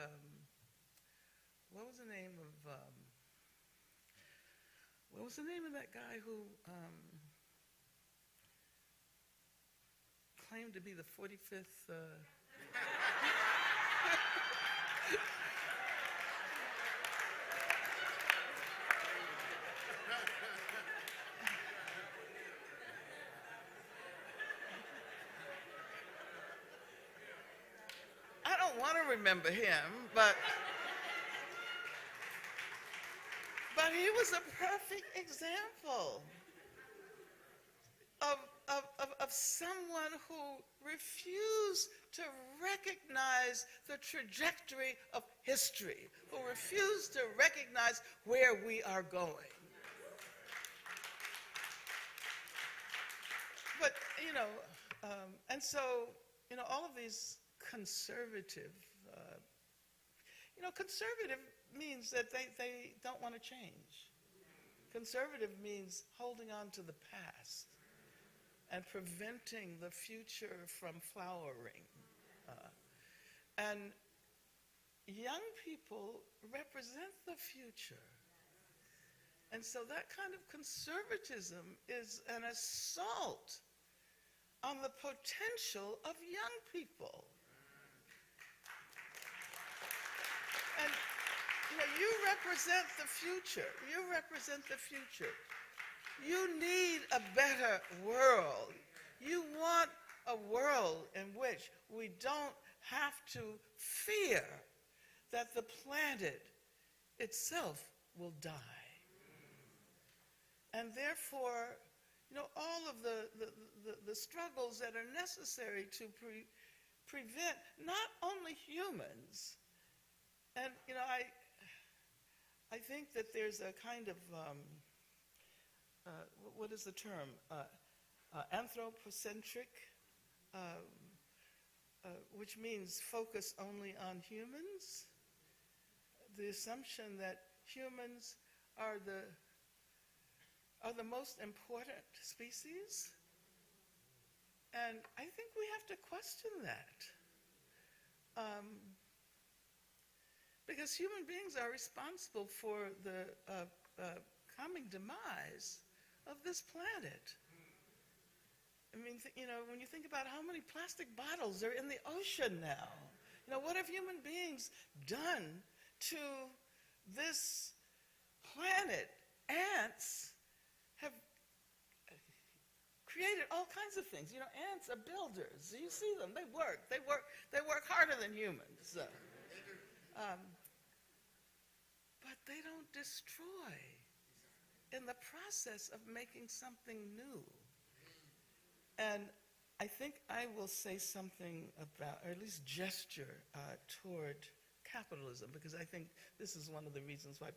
what was the name of that guy who claimed to be the 45th? I don't want to remember him, but he was a perfect example of someone who refused to recognize the trajectory of history, who refused to recognize where we are going. But, you know, and so, you know, all of these conservative, conservative means that they don't want to change. Conservative means holding on to the past and preventing the future from flowering. And young people represent the future. And so that kind of conservatism is an assault on the potential of young people. And you represent the future. You represent the future. You need a better world. You want a world in which we don't have to fear that the planet itself will die. And therefore, all of the struggles that are necessary to prevent not only humans, and I think that there's a kind of what is the term? Anthropocentric, which means focus only on humans. The assumption that humans are the most important species. And I think we have to question that. Because human beings are responsible for the coming demise of this planet. I mean, when you think about how many plastic bottles are in the ocean now, what have human beings done to this planet? Ants have created all kinds of things. You know, ants are builders. You see them. They work. They work harder than humans. But they don't destroy in the process of making something new. And I think I will say something about, or at least gesture toward capitalism, because I think this is one of the reasons why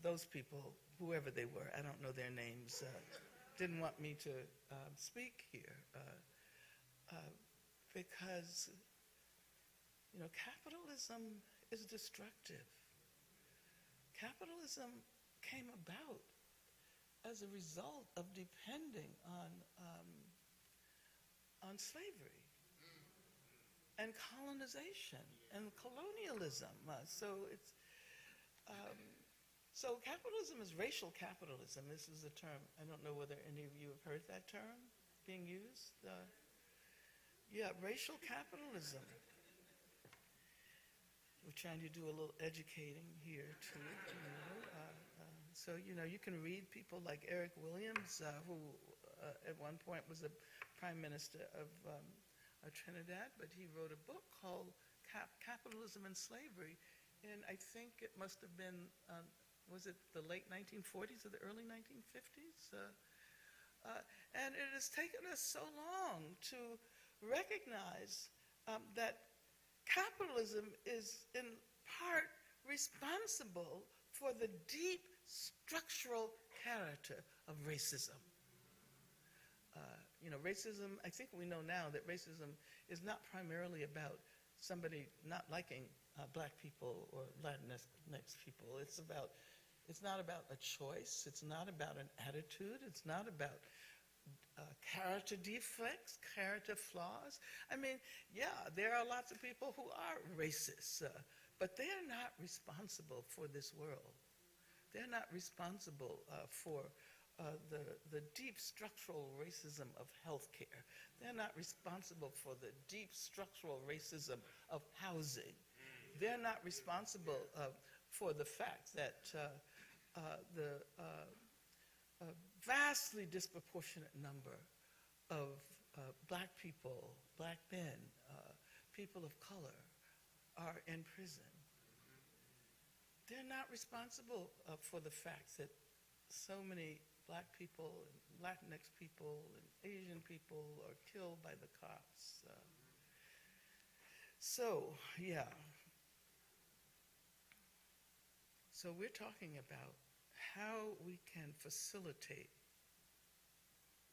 those people, whoever they were, I don't know their names, didn't want me to speak here. Because, you know, capitalism is destructive. Capitalism came about as a result of depending on slavery and colonization and colonialism. So capitalism is racial capitalism. This is a term. I don't know whether any of you have heard that term being used. Yeah, racial capitalism. We're trying to do a little educating here too. So, you know, you can read people like Eric Williams, who at one point was the Prime Minister of Trinidad, but he wrote a book called Capitalism and Slavery, and I think it must have been, was it the late 1940s or the early 1950s? And it has taken us so long to recognize that capitalism is in part responsible for the deep structural character of racism. You know, racism, I think we know now that racism is not primarily about somebody not liking black people or Latinx people. It's not about a choice. It's not about an attitude. It's not about character defects, character flaws. I mean, yeah, there are lots of people who are racist, but they're not responsible for this world. They're not responsible for the deep structural racism of healthcare. They're not responsible for the deep structural racism of housing. They're not responsible for the fact that the vastly disproportionate number of black people, black men, people of color are in prison. They're not responsible for the fact that so many black people, and Latinx people, and Asian people are killed by the cops. So, yeah. So we're talking about how we can facilitate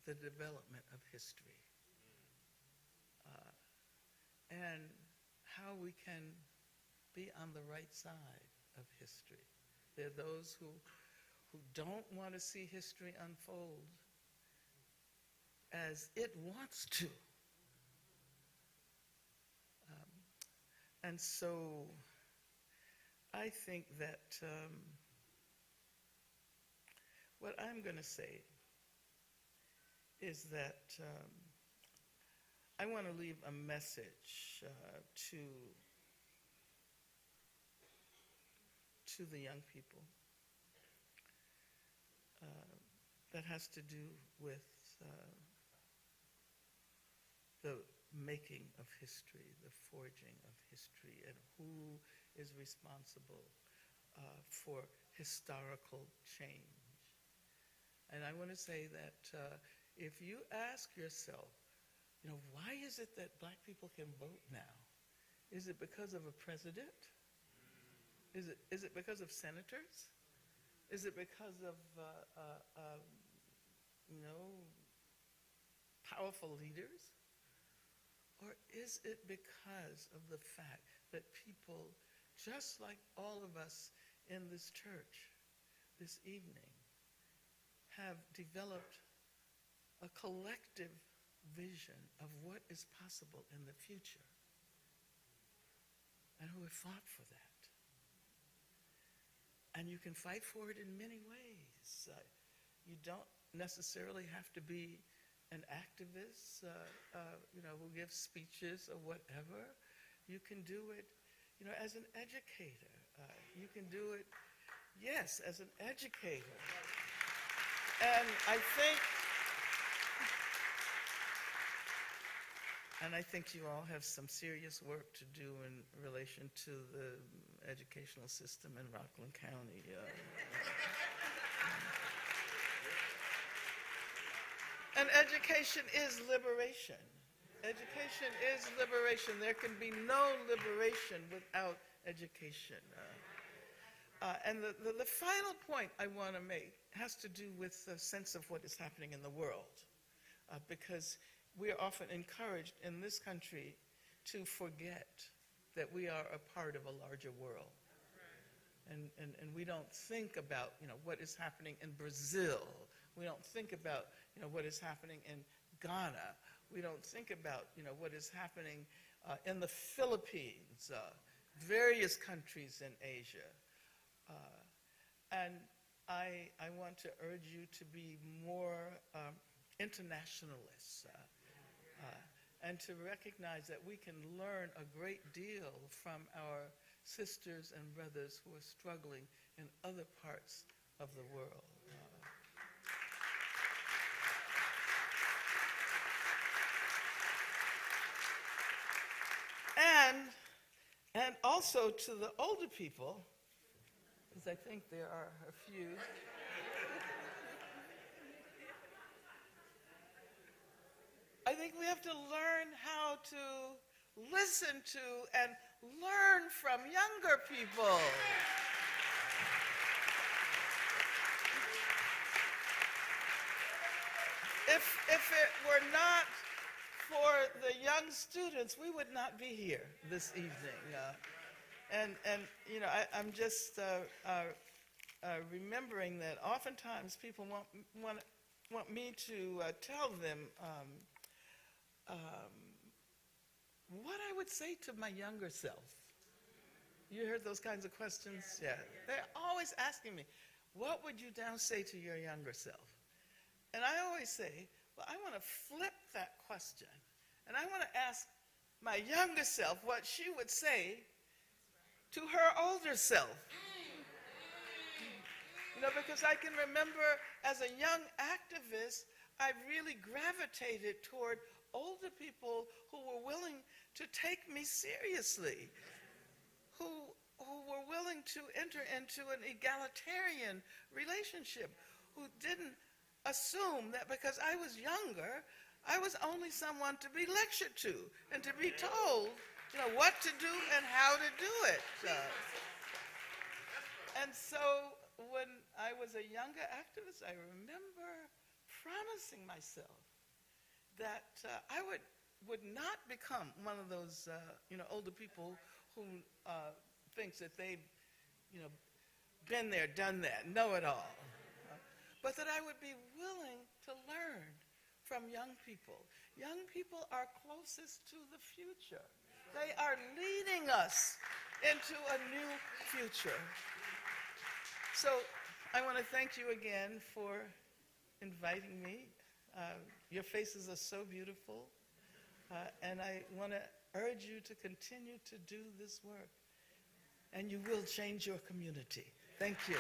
the development of history, and how we can be on the right side of history. There are those who don't want to see history unfold as it wants to. And so I think that what I'm going to say is that I want to leave a message to the young people that has to do with the making of history, the forging of history, and who is responsible for historical change. And I want to say that if you ask yourself, you know, why is it that black people can vote now? Is it because of a president? Is it because of senators? Is it because of you know, powerful leaders? Or is it because of the fact that people, just like all of us in this church this evening, have developed a collective vision of what is possible in the future, and who have fought for that? And you can fight for it in many ways. You don't necessarily have to be an activist, you know, who gives speeches or whatever. You can do it, you know, as an educator. You can do it, yes, as an educator. And I think And I think you all have some serious work to do in relation to the educational system in Rockland County. And education is liberation. Education is liberation. There can be no liberation without education. And the final point I want to make has to do with the sense of what is happening in the world. Because we are often encouraged in this country to forget that we are a part of a larger world. And we don't think about, what is happening in Brazil. We don't think about, what is happening in Ghana. We don't think about, what is happening in the Philippines, various countries in Asia. And I want to urge you to be more internationalists and to recognize that we can learn a great deal from our sisters and brothers who are struggling in other parts of the world. And also to the older people, because I think there are a few. I think we have to learn how to listen to and learn from younger people. If it were not for the young students, we would not be here this evening. I'm just remembering that oftentimes people want me to tell them what I would say to my younger self. You heard those kinds of questions? Yeah. They're always asking me, what would you now say to your younger self? And I always say, well, I want to flip that question. And I want to ask my younger self what she would say to her older self. Because I can remember as a young activist, I really gravitated toward older people who were willing to take me seriously, who were willing to enter into an egalitarian relationship, who didn't assume that because I was younger, I was only someone to be lectured to and to be told, what to do and how to do it. And so when I was a younger activist, I remember promising myself that I would not become one of those, older people who thinks that they've, been there, done that, know it all. But that I would be willing to learn from young people. Young people are closest to the future. They are leading us into a new future. So I want to thank you again for inviting me. Your faces are so beautiful. And I want to urge you to continue to do this work. And you will change your community. Thank you.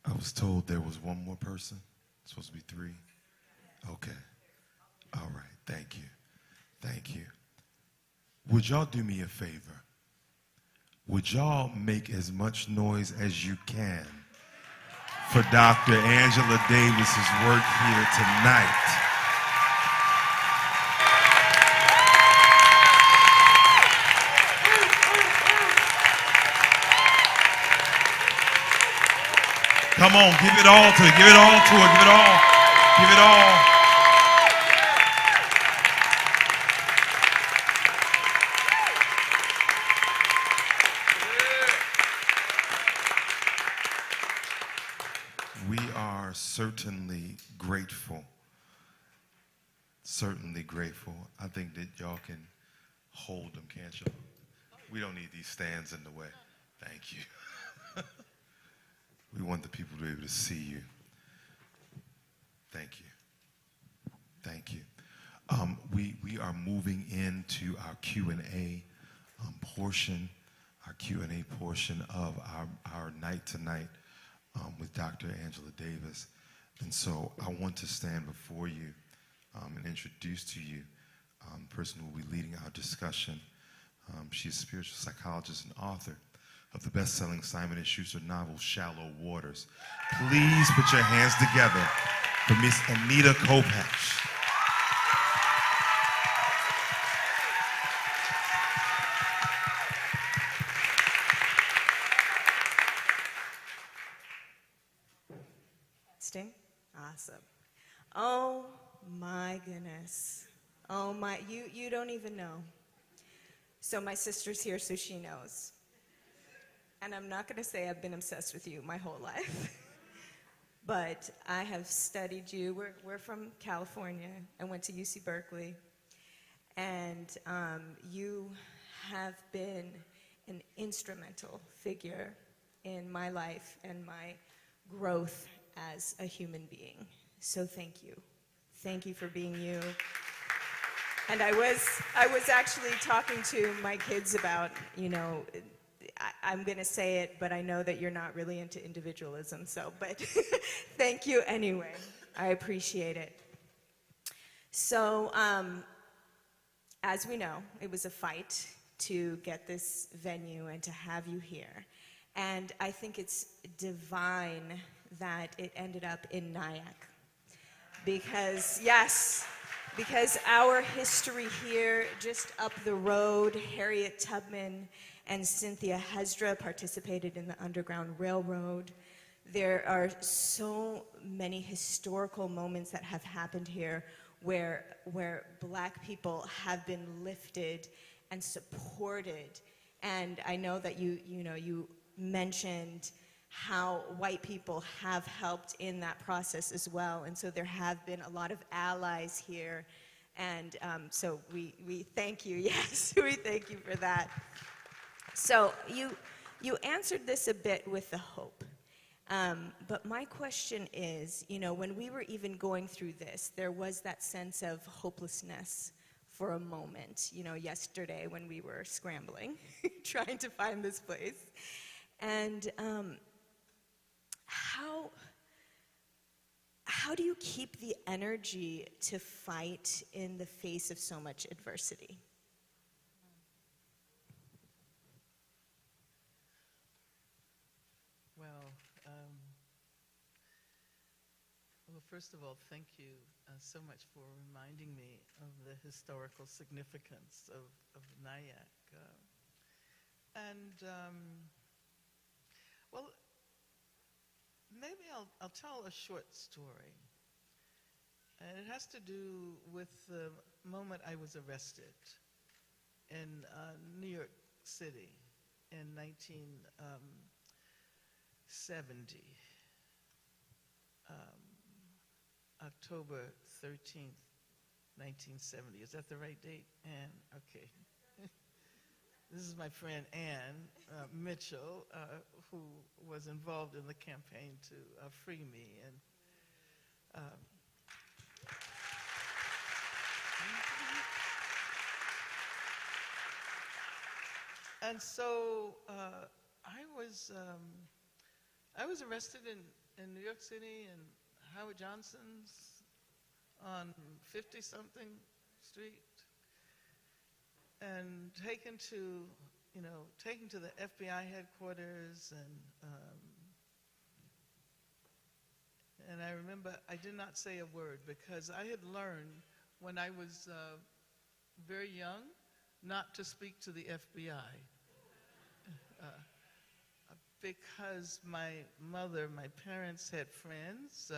I was told there was one more person. It's supposed to be three. Okay. All right. Thank you. Thank you. Would y'all do me a favor? Would y'all make as much noise as you can for Dr. Angela Davis's work here tonight? Come on, give it all to her, give it all to her, give it all, give it all. We are certainly grateful. Certainly grateful. I think that y'all can hold them, can't y'all? We don't need these stands in the way. Thank you. We want the people to be able to see you. Thank you. Thank you. We are moving into our Q&A portion, our Q&A portion of our night tonight with Dr. Angela Davis. And so I want to stand before you and introduce to you the person who will be leading our discussion. She's a spiritual psychologist and author of the best-selling Simon & Schuster novel, Shallow Waters. Please put your hands together for Miss Anita Kopach. Sting? Awesome. Oh my goodness. Oh my, you don't even know. So my sister's here, so she knows. And I'm not gonna say I've been obsessed with you my whole life. But I have studied you. We're from California. I went to UC Berkeley. And you have been an instrumental figure in my life and my growth as a human being. So thank you. Thank you for being you. And I was actually talking to my kids about, I'm going to say it, but I know that you're not really into individualism, but thank you anyway. I appreciate it. So, as we know, it was a fight to get this venue and to have you here. And I think it's divine that it ended up in Nyack. Because our history here, just up the road, Harriet Tubman and Cynthia Hesdra participated in the Underground Railroad. There are so many historical moments that have happened here where Black people have been lifted and supported. And I know that you mentioned how white people have helped in that process as well. And so there have been a lot of allies here. And so we thank you, yes, we thank you for that. So you answered this a bit with the hope. But my question is, when we were even going through this, there was that sense of hopelessness for a moment, yesterday when we were scrambling, trying to find this place. And how do you keep the energy to fight in the face of so much adversity? Well, first of all, thank you so much for reminding me of the historical significance of Nyack. Well, maybe I'll tell a short story. And it has to do with the moment I was arrested in New York City in 1970. October 13th, 1970. Is that the right date, Ann? Okay. This is my friend Ann Mitchell, who was involved in the campaign to free me. And so I was arrested in New York City and Howard Johnson's on 50-something street and taken to, taken to the FBI headquarters, and I remember I did not say a word because I had learned when I was very young not to speak to the FBI. Because my parents had friends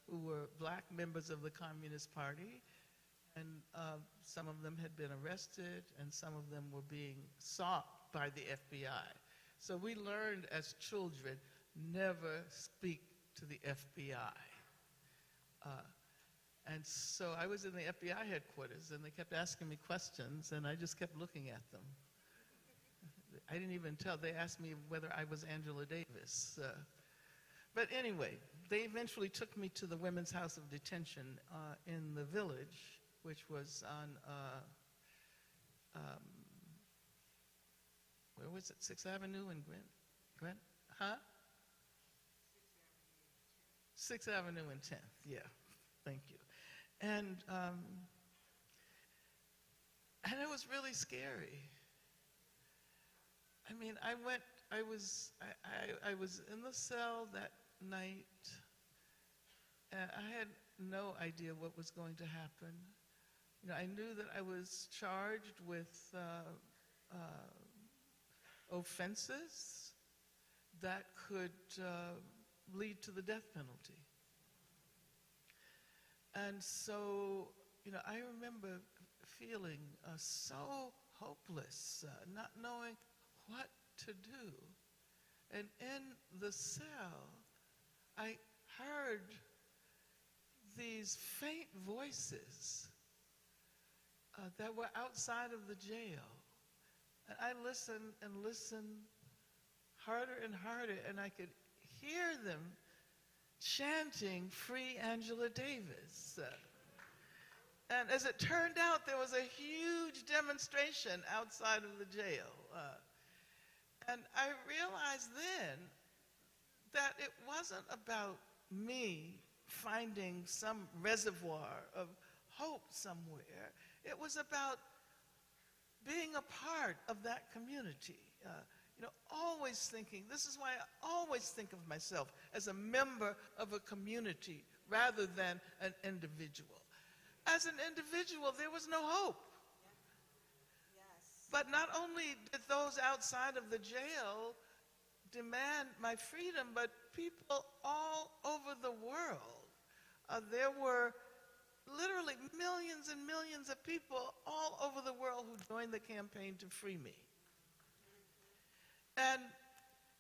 who were black members of the Communist Party, and some of them had been arrested, and some of them were being sought by the FBI. So we learned as children, never speak to the FBI. And so I was in the FBI headquarters, and they kept asking me questions, and I just kept looking at them. I didn't even tell. They asked me whether I was Angela Davis. But anyway, they eventually took me to the Women's House of Detention in the Village, which was on, where was it, 6th Avenue in Grant? Huh? 6th Avenue and 10th, yeah, thank you. And it was really scary. I mean, I was in the cell that night, and I had no idea what was going to happen. I knew that I was charged with offenses that could lead to the death penalty. And so, I remember feeling so hopeless, not knowing what to do. And in the cell, I heard these faint voices that were outside of the jail. And I listened and listened harder and harder, and I could hear them chanting, "Free Angela Davis." And as it turned out, there was a huge demonstration outside of the jail. And I realized then that it wasn't about me finding some reservoir of hope somewhere. It was about being a part of that community. Always thinking, this is why I always think of myself as a member of a community rather than an individual. As an individual, there was no hope. Yes. But not only did those outside of the jail demand my freedom, but people all over the world. There were literally millions and millions of people all over the world who joined the campaign to free me. And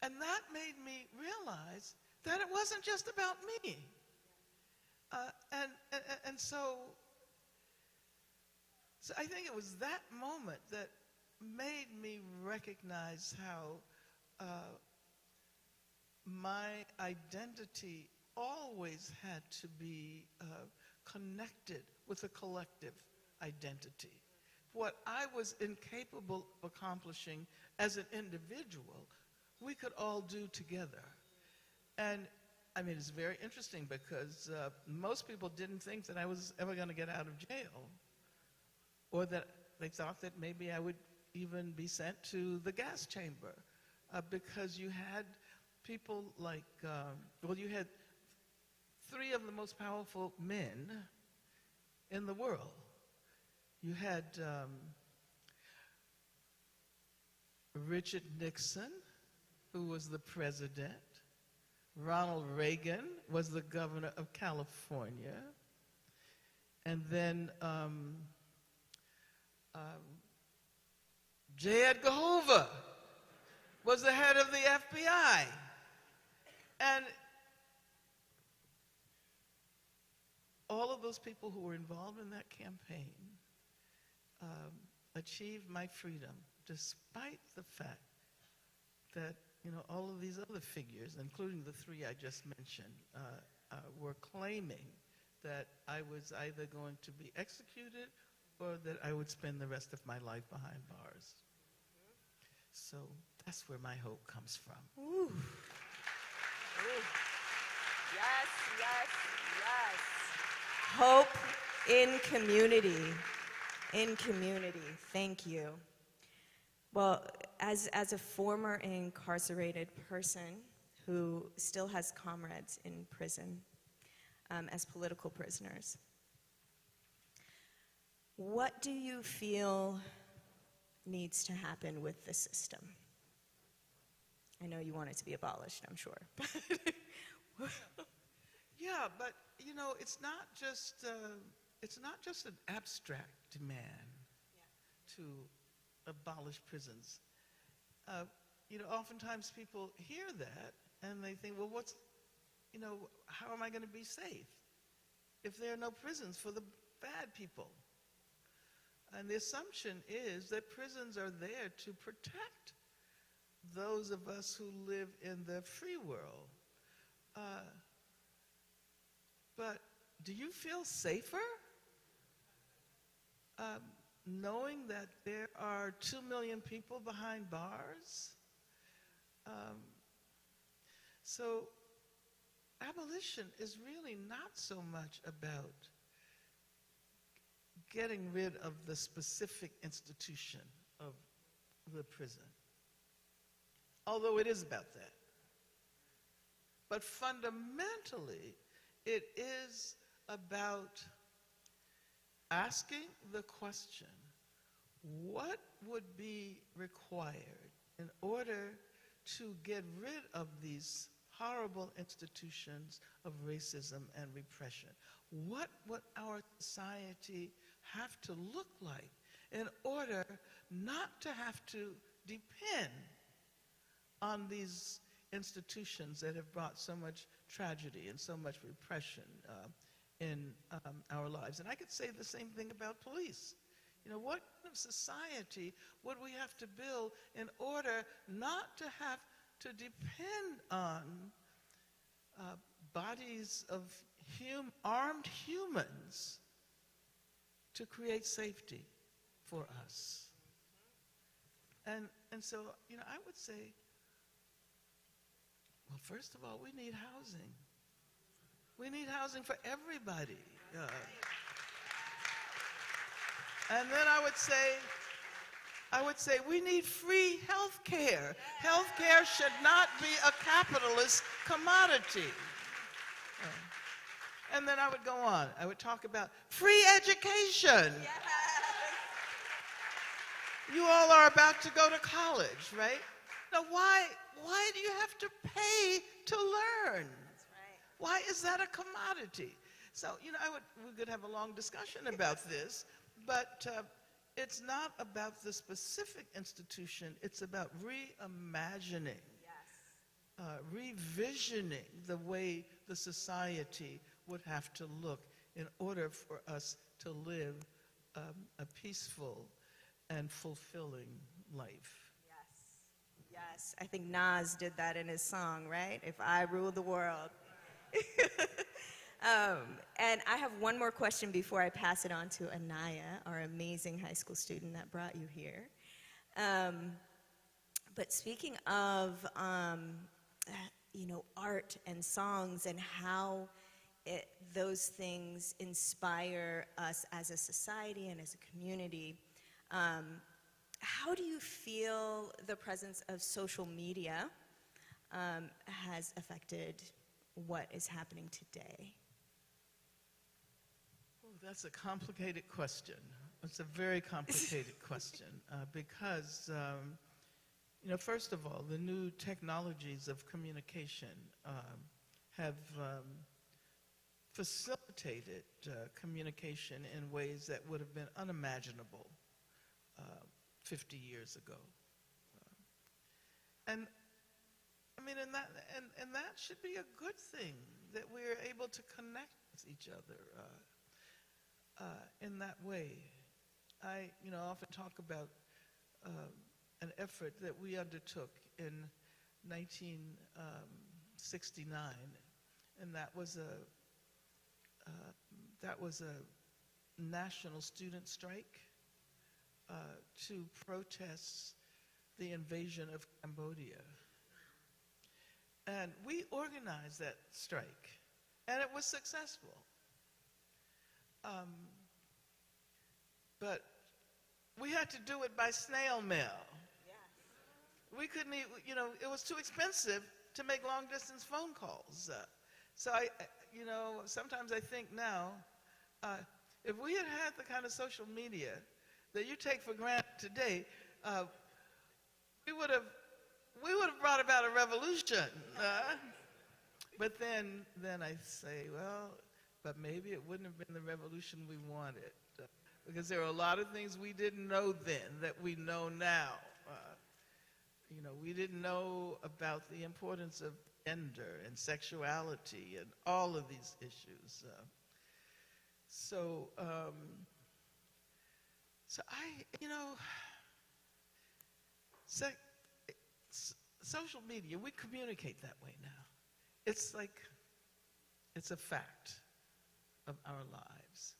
that made me realize that it wasn't just about me. And so I think it was that moment that made me recognize how my identity always had to be connected with a collective identity. What I was incapable of accomplishing as an individual, we could all do together. And I mean, it's very interesting because most people didn't think that I was ever going to get out of jail, or that they thought that maybe I would even be sent to the gas chamber, because you had people like, you had three of the most powerful men in the world. You had Richard Nixon, who was the president. Ronald Reagan was the governor of California. And then J. Edgar Hoover was the head of the FBI. And all of those people who were involved in that campaign achieved my freedom, despite the fact that all of these other figures, including the three I just mentioned, were claiming that I was either going to be executed or that I would spend the rest of my life behind bars. So that's where my hope comes from. Ooh. Ooh. Yes, yes, yes. Hope in community. in community. Thank you. Well, as a former incarcerated person who still has comrades in prison as political prisoners, what do you feel needs to happen with the system? I know you want it to be abolished, I'm sure. Yeah, but you know, it's not just an abstract demand to abolish prisons. You know, oftentimes people hear that and they think, well, how am I going to be safe if there are no prisons for the bad people? And the assumption is that prisons are there to protect those of us who live in the free world. But do you feel safer knowing that there are 2 million people behind bars? So abolition is really not so much about getting rid of the specific institution of the prison, although it is about that. But fundamentally, it is about asking the question, what would be required in order to get rid of these horrible institutions of racism and repression? What would our society have to look like in order not to have to depend on these institutions that have brought so much tragedy and so much repression in our lives? And I could say the same thing about police. You know, what kind of society would we have to build in order not to have to depend on bodies of armed humans to create safety for us? And so, you know, I would say, well, first of all, we need housing. We need housing for everybody. And then I would say we need free health care. Health care should not be a capitalist commodity. And then I would go on. I would talk about free education. Yes. You all are about to go to college, right? Now, why do you have to pay to learn? That's right. Why is that a commodity? So, you know, we could have a long discussion about this, but it's not about the specific institution. It's about reimagining, revisioning the way the society would have to look in order for us to live a peaceful and fulfilling life. Yes, I think Nas did that in his song, right? If I rule the world. And I have one more question before I pass it on to Anaya, our amazing high school student that brought you here. But speaking of, you know, art and songs and how those things inspire us as a society and as a community, how do you feel the presence of social media has affected what is happening today? Oh, that's a complicated question. It's a very complicated question because, you know, first of all, the new technologies of communication have facilitated communication in ways that would have been unimaginable 50 years ago. And I mean, and that should be a good thing, that we're able to connect with each other in that way. I, you know, often talk about an effort that we undertook in 1969, and that was a national student strike to protest the invasion of Cambodia. And we organized that strike, and it was successful. But had to do it by snail mail. We couldn't, it was too expensive to make long distance phone calls. So sometimes I think now, if we had had the kind of social media that you take for granted today, we would have brought about a revolution. But then I say, well, but maybe it wouldn't have been the revolution we wanted, because there are a lot of things we didn't know then that we know now. We didn't know about the importance of gender and sexuality and all of these issues. So social media, we communicate that way now. It's like, it's a fact of our lives.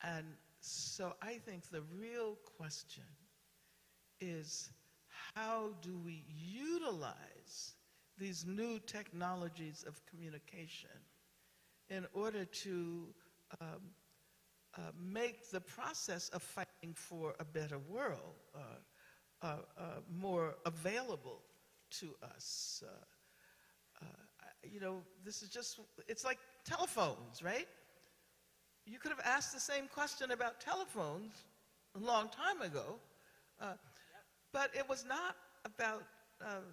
And so I think the real question is, how do we utilize these new technologies of communication in order to make the process of fighting for a better world more available to us? This is just, it's like telephones, right? You could have asked the same question about telephones a long time ago, but it was not about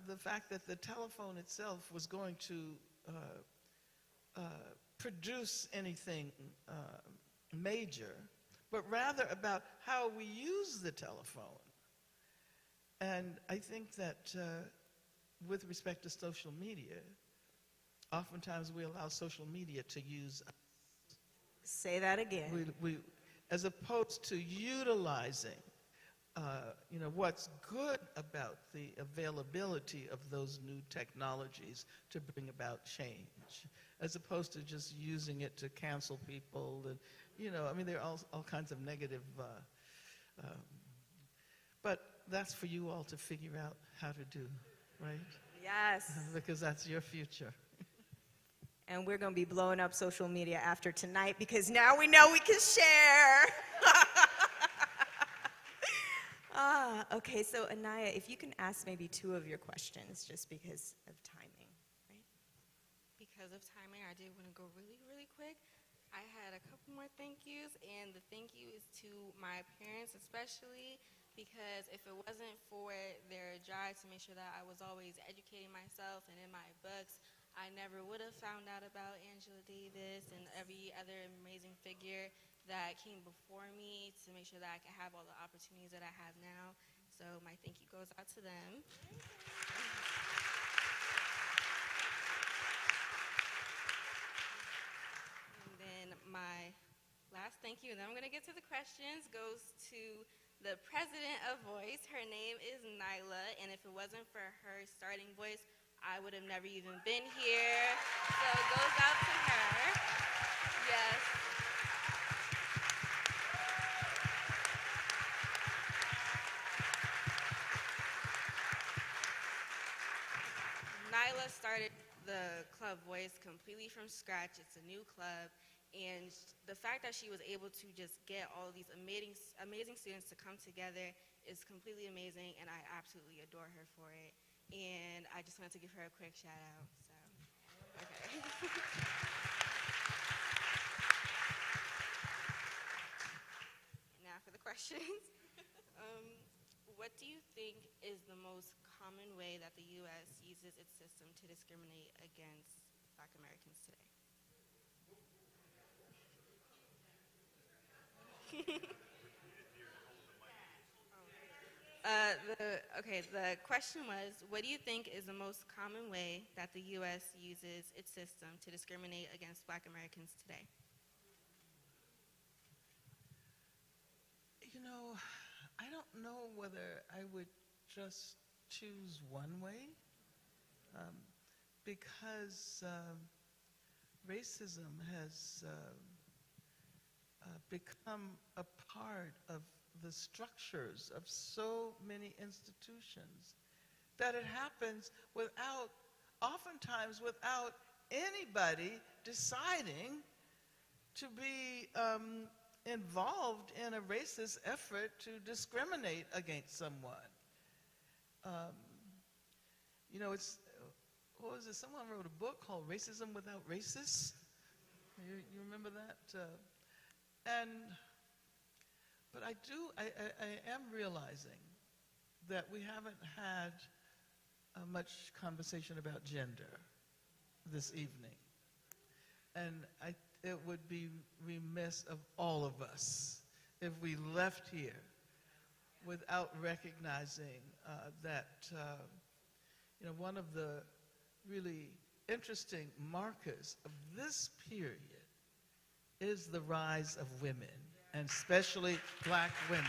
the fact that the telephone itself was going to produce anything major, but rather about how we use the telephone. And I think that with respect to social media, oftentimes we allow social media to use us. Say that again. We, as opposed to utilizing what's good about the availability of those new technologies to bring about change, as opposed to just using it to cancel people. And, there are all kinds of negative, but that's for you all to figure out how to do, right? Yes. Because that's your future. And we're going to be blowing up social media after tonight, because now we know we can share. Okay, so Anaya, if you can ask maybe 2 of your questions, just because of timing, right? Because of timing, I did want to go really, really quick. I had a couple more thank yous, and the thank you is to my parents especially, because if it wasn't for their drive to make sure that I was always educating myself and in my books, I never would have found out about Angela Davis and every other amazing figure that came before me to make sure that I could have all the opportunities that I have now. So my thank you goes out to them. And then my last thank you, and then I'm going to get to the questions, goes to the president of Voice. Her name is Nyla, and if it wasn't for her starting Voice, I would have never even been here. So it goes out to her. Yes. Nyla started the club Voice completely from scratch. It's a new club. And the fact that she was able to just get all of these amazing students to come together is completely amazing, and I absolutely adore her for it. And I just wanted to give her a quick shout out. So, okay. Now for the questions. What do you think is the most common way that the U.S. uses its system to discriminate against Black Americans today? The question was, what do you think is the most common way that the U.S. uses its system to discriminate against Black Americans today? I don't know whether I would just choose one way, because racism has become a part of the structures of so many institutions that it happens oftentimes without anybody deciding to be involved in a racist effort to discriminate against someone. You know, it's, what was it? Someone wrote a book called Racism Without Racists. You remember that? But I am realizing that we haven't had much conversation about gender this evening. And it would be remiss of all of us if we left here without recognizing that you know, one of the really interesting markers of this period is the rise of women, and especially black women.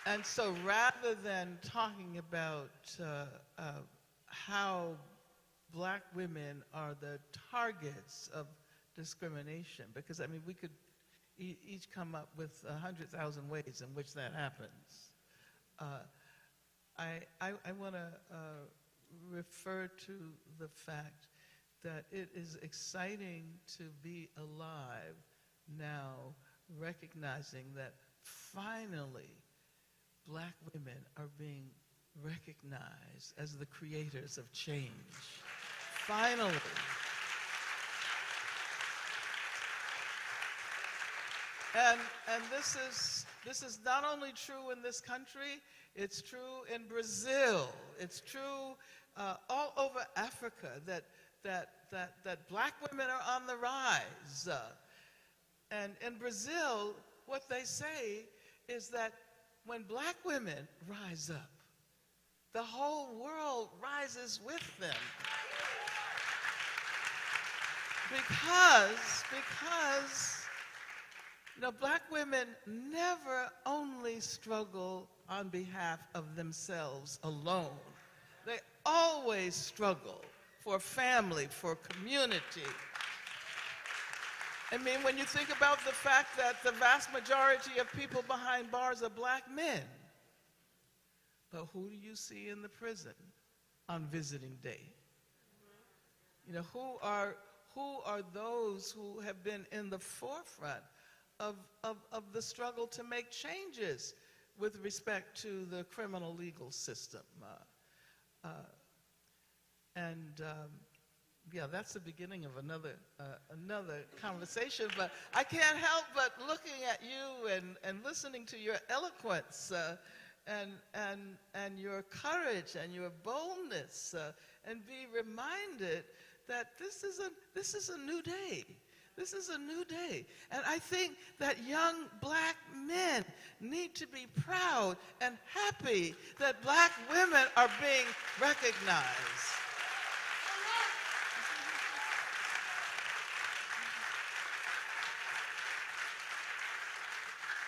And so rather than talking about how black women are the targets of discrimination, because I mean, we could each come up with 100,000 ways in which that happens. I want to refer to the fact that it is exciting to be alive now, recognizing that finally black women are being recognized as the creators of change. Finally. And this is not only true in this country, it's true in Brazil. It's true all over Africa that black women are on the rise. And in Brazil, what they say is that when black women rise up, the whole world rises with them. Because you know, black women never only struggle on behalf of themselves alone. They always struggle for family, for community. I mean, when you think about the fact that the vast majority of people behind bars are black men, but who do you see in the prison on visiting day? You know, who are those who have been in the forefront of the struggle to make changes with respect to the criminal legal system? Yeah, that's the beginning of another conversation, but I can't help but looking at you and listening to your eloquence and your courage and your boldness and be reminded that this is a new day. This is a new day. And I think that young black men need to be proud and happy that black women are being recognized.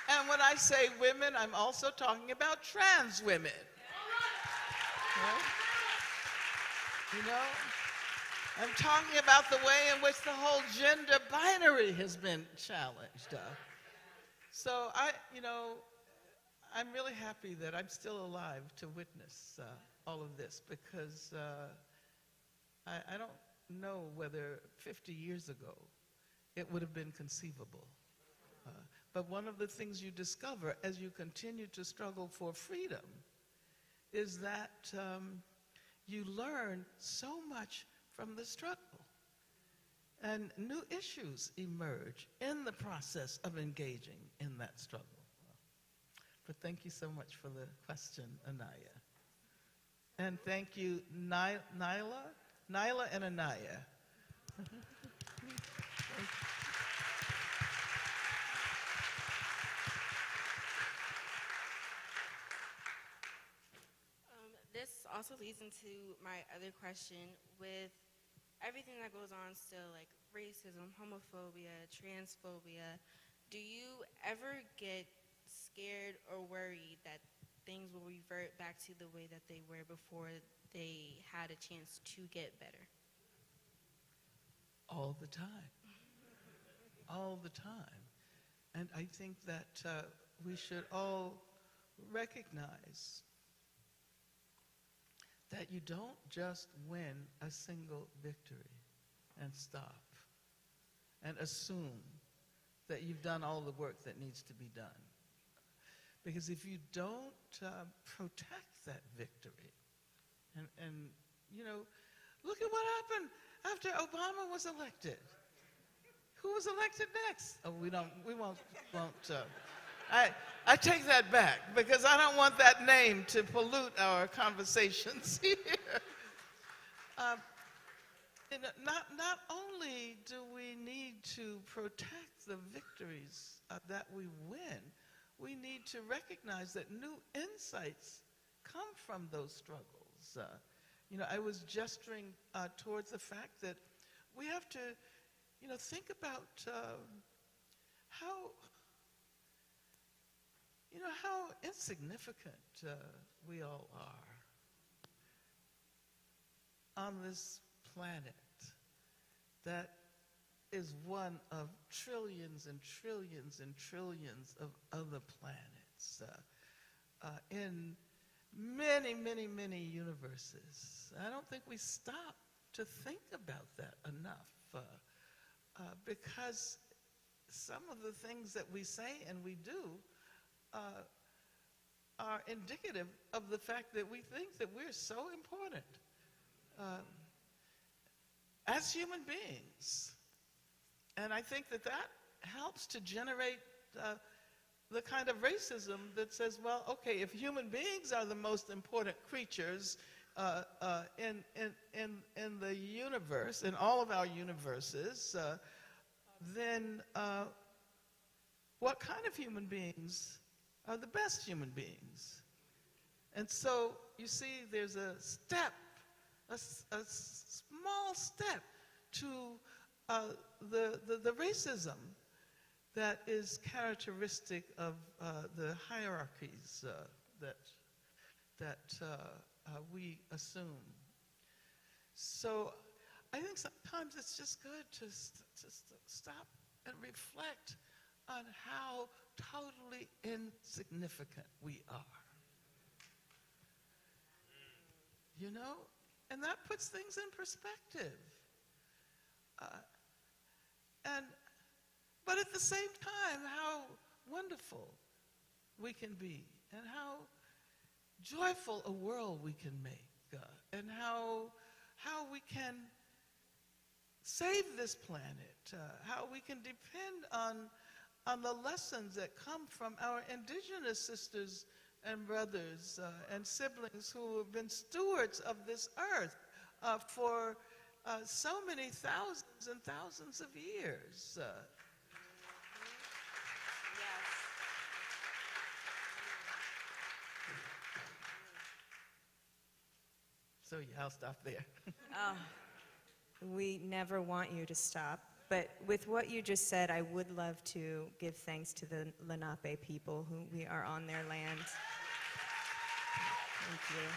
And when I say women, I'm also talking about trans women. You know? I'm talking about the way in which the whole gender binary has been challenged. So I'm really happy that I'm still alive to witness all of this, because I don't know whether 50 years ago it would have been conceivable. But one of the things you discover as you continue to struggle for freedom is that you learn so much from the struggle. And new issues emerge in the process of engaging in that struggle. But thank you so much for the question, Anaya. And thank you, Nyla and Anaya. This also leads into my other question. With everything that goes on still, like racism, homophobia, transphobia, do you ever get scared or worried that things will revert back to the way that they were before they had a chance to get better? All the time. All the time. And I think that we should all recognize that you don't just win a single victory and stop and assume that you've done all the work that needs to be done. Because if you don't protect that victory, and you know, look at what happened after Obama was elected. Who was elected next? Oh, we won't. I take that back because I don't want that name to pollute our conversations here. Not only do we need to protect the victories that we win, we need to recognize that new insights come from those struggles. You know, I was gesturing towards the fact that we have to, you know, think about how insignificant we all are on this planet that is one of trillions and trillions and trillions of other planets in many, many, many universes. I don't think we stop to think about that enough because some of the things that we say and we do are indicative of the fact that we think that we're so important as human beings. And I think that that helps to generate the kind of racism that says, well, okay, if human beings are the most important creatures in the universe, in all of our universes, then what kind of human beings are the best human beings? And so you see there's a step, a small step to the racism that is characteristic of the hierarchies that we assume. So I think sometimes it's just good to stop and reflect on how totally insignificant we are. You know? And that puts things in perspective. But at the same time, how wonderful we can be, and how joyful a world we can make, and how we can save this planet, how we can depend on the lessons that come from our indigenous sisters and brothers and siblings who have been stewards of this earth for so many thousands and thousands of years. So yeah, I'll stop there. Oh, we never want you to stop. But with what you just said, I would love to give thanks to the Lenape people who we are on their land. Thank you.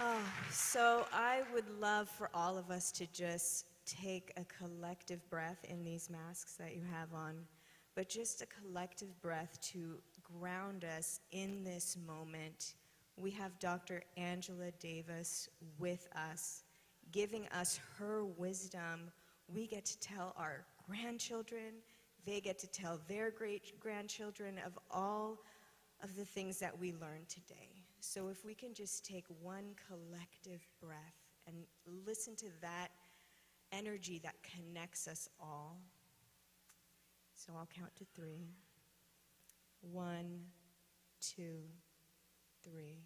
Oh, so I would love for all of us to just take a collective breath in these masks that you have on, but just a collective breath to ground us in this moment. We have Dr. Angela Davis with us, giving us her wisdom. We get to tell our grandchildren, they get to tell their great-grandchildren of all of the things that we learned today. So if we can just take one collective breath and listen to that energy that connects us all. So I'll count to 3. 1, 2, 3.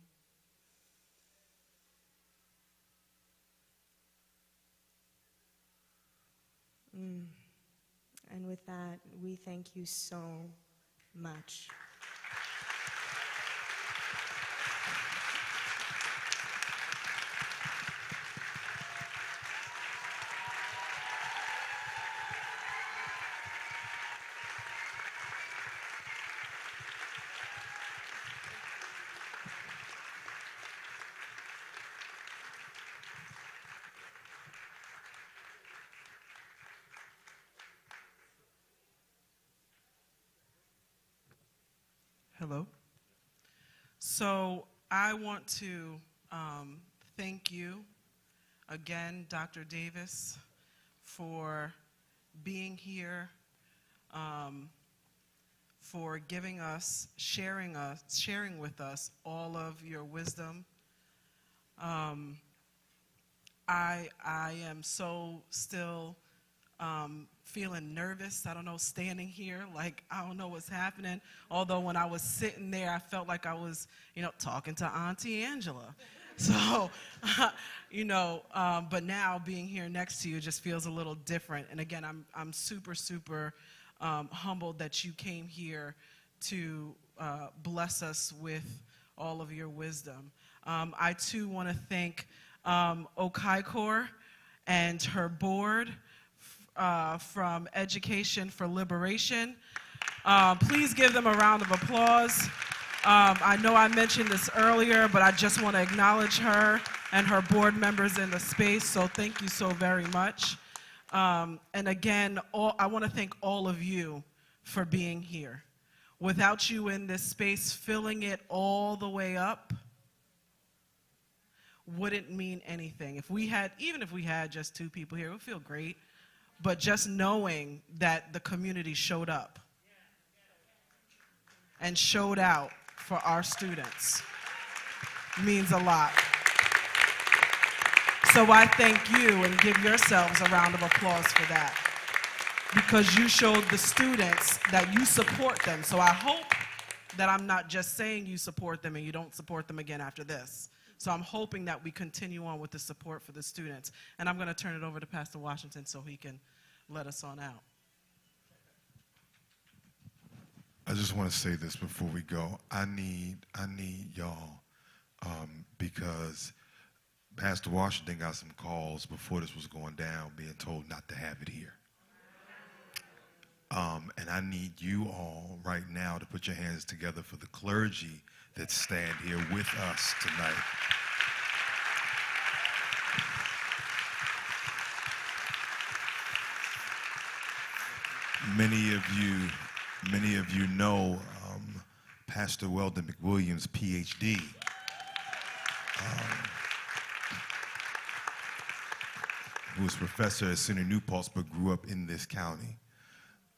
And with that, we thank you so much. Hello. So I want to thank you again, Dr. Davis, for being here, for giving us, sharing with us all of your wisdom. I am so still feeling nervous. I don't know, standing here, like I don't know what's happening. Although when I was sitting there, I felt like I was, talking to Auntie Angela. So, but now being here next to you just feels a little different. And again, I'm super, super humbled that you came here to bless us with all of your wisdom. I too want to thank Okaikor and her board from Education for Liberation. Please give them a round of applause. I know I mentioned this earlier, but I just want to acknowledge her and her board members in the space, so thank you so very much. And again, I want to thank all of you for being here. Without you in this space, filling it all the way up wouldn't mean anything. Even if we had just 2 people here, it would feel great. But just knowing that the community showed up and showed out for our students means a lot. So I thank you and give yourselves a round of applause for that, because you showed the students that you support them. So I hope that I'm not just saying you support them and you don't support them again after this. So I'm hoping that we continue on with the support for the students. And I'm going to turn it over to Pastor Washington so he can let us on out. I just want to say this before we go. I need y'all, because Pastor Washington got some calls before this was going down, being told not to have it here. And I need you all right now to put your hands together for the clergy that stand here with us tonight. Many of you know Pastor Weldon McWilliams, PhD. Who was professor at SUNY New Paltz but grew up in this county.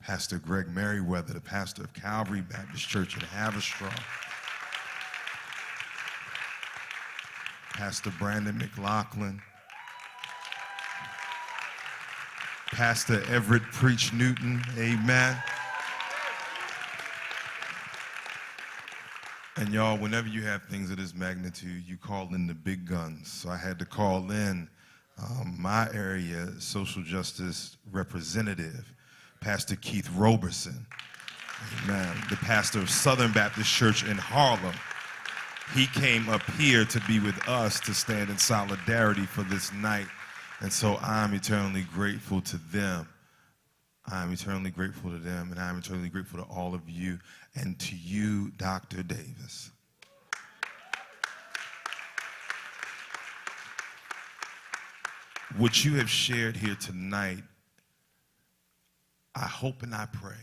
Pastor Greg Merriweather, the pastor of Calvary Baptist Church in Haverstraw. Pastor Brandon McLaughlin. Pastor Everett Preach Newton, amen. And y'all, whenever you have things of this magnitude, you call in the big guns. So I had to call in my area social justice representative, Pastor Keith Roberson, amen, the pastor of Southern Baptist Church in Harlem. He came up here to be with us to stand in solidarity for this night. And so I'm eternally grateful to them. I'm eternally grateful to them, and I'm eternally grateful to all of you, and to you, Dr. Davis. What you have shared here tonight, I hope and I pray,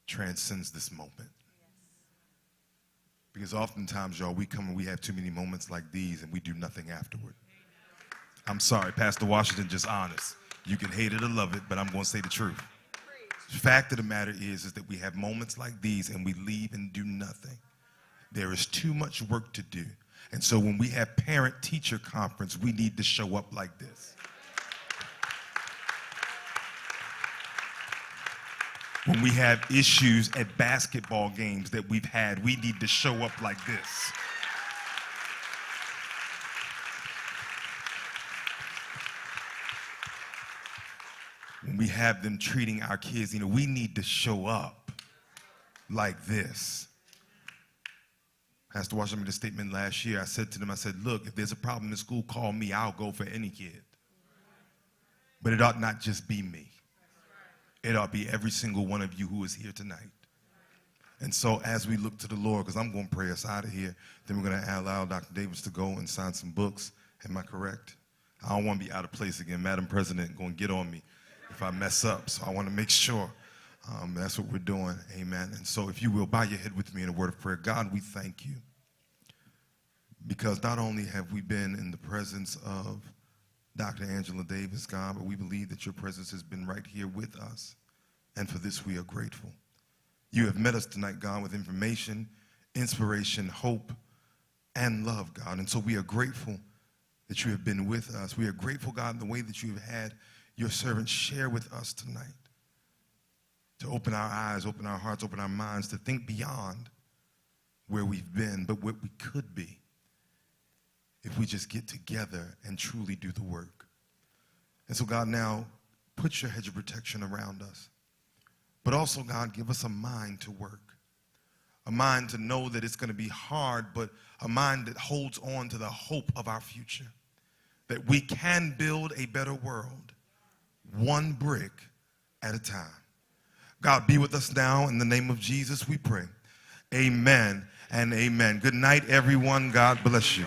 transcends this moment. Because oftentimes, y'all, we come and we have too many moments like these and we do nothing afterward. I'm sorry, Pastor Washington, just honest. You can hate it or love it, but I'm going to say the truth. The fact of the matter is that we have moments like these and we leave and do nothing. There is too much work to do. And so when we have parent-teacher conference, we need to show up like this. When we have issues at basketball games that we've had, we need to show up like this. When we have them treating our kids, we need to show up like this. Pastor Washington made a statement last year. I said to them, look, if there's a problem in school, call me. I'll go for any kid. But it ought not just be me. It ought to be every single one of you who is here tonight. And so as we look to the Lord, because I'm going to pray us out of here, then we're going to allow Dr. Davis to go and sign some books. Am I correct? I don't want to be out of place again. Madam President going to get on me if I mess up. So I want to make sure that's what we're doing. Amen. And so if you will, bow your head with me in a word of prayer. God, we thank you because not only have we been in the presence of Dr. Angela Davis, God, but we believe that your presence has been right here with us. And for this, we are grateful. You have met us tonight, God, with information, inspiration, hope, and love, God. And so we are grateful that you have been with us. We are grateful, God, in the way that you have had your servants share with us tonight, to open our eyes, open our hearts, open our minds, to think beyond where we've been, but what we could be if we just get together and truly do the work. And so, God, now put your hedge of protection around us. But also, God, give us a mind to work, a mind to know that it's going to be hard, but a mind that holds on to the hope of our future, that we can build a better world, one brick at a time. God, be with us now. In the name of Jesus, we pray. Amen and amen. Good night, everyone. God bless you.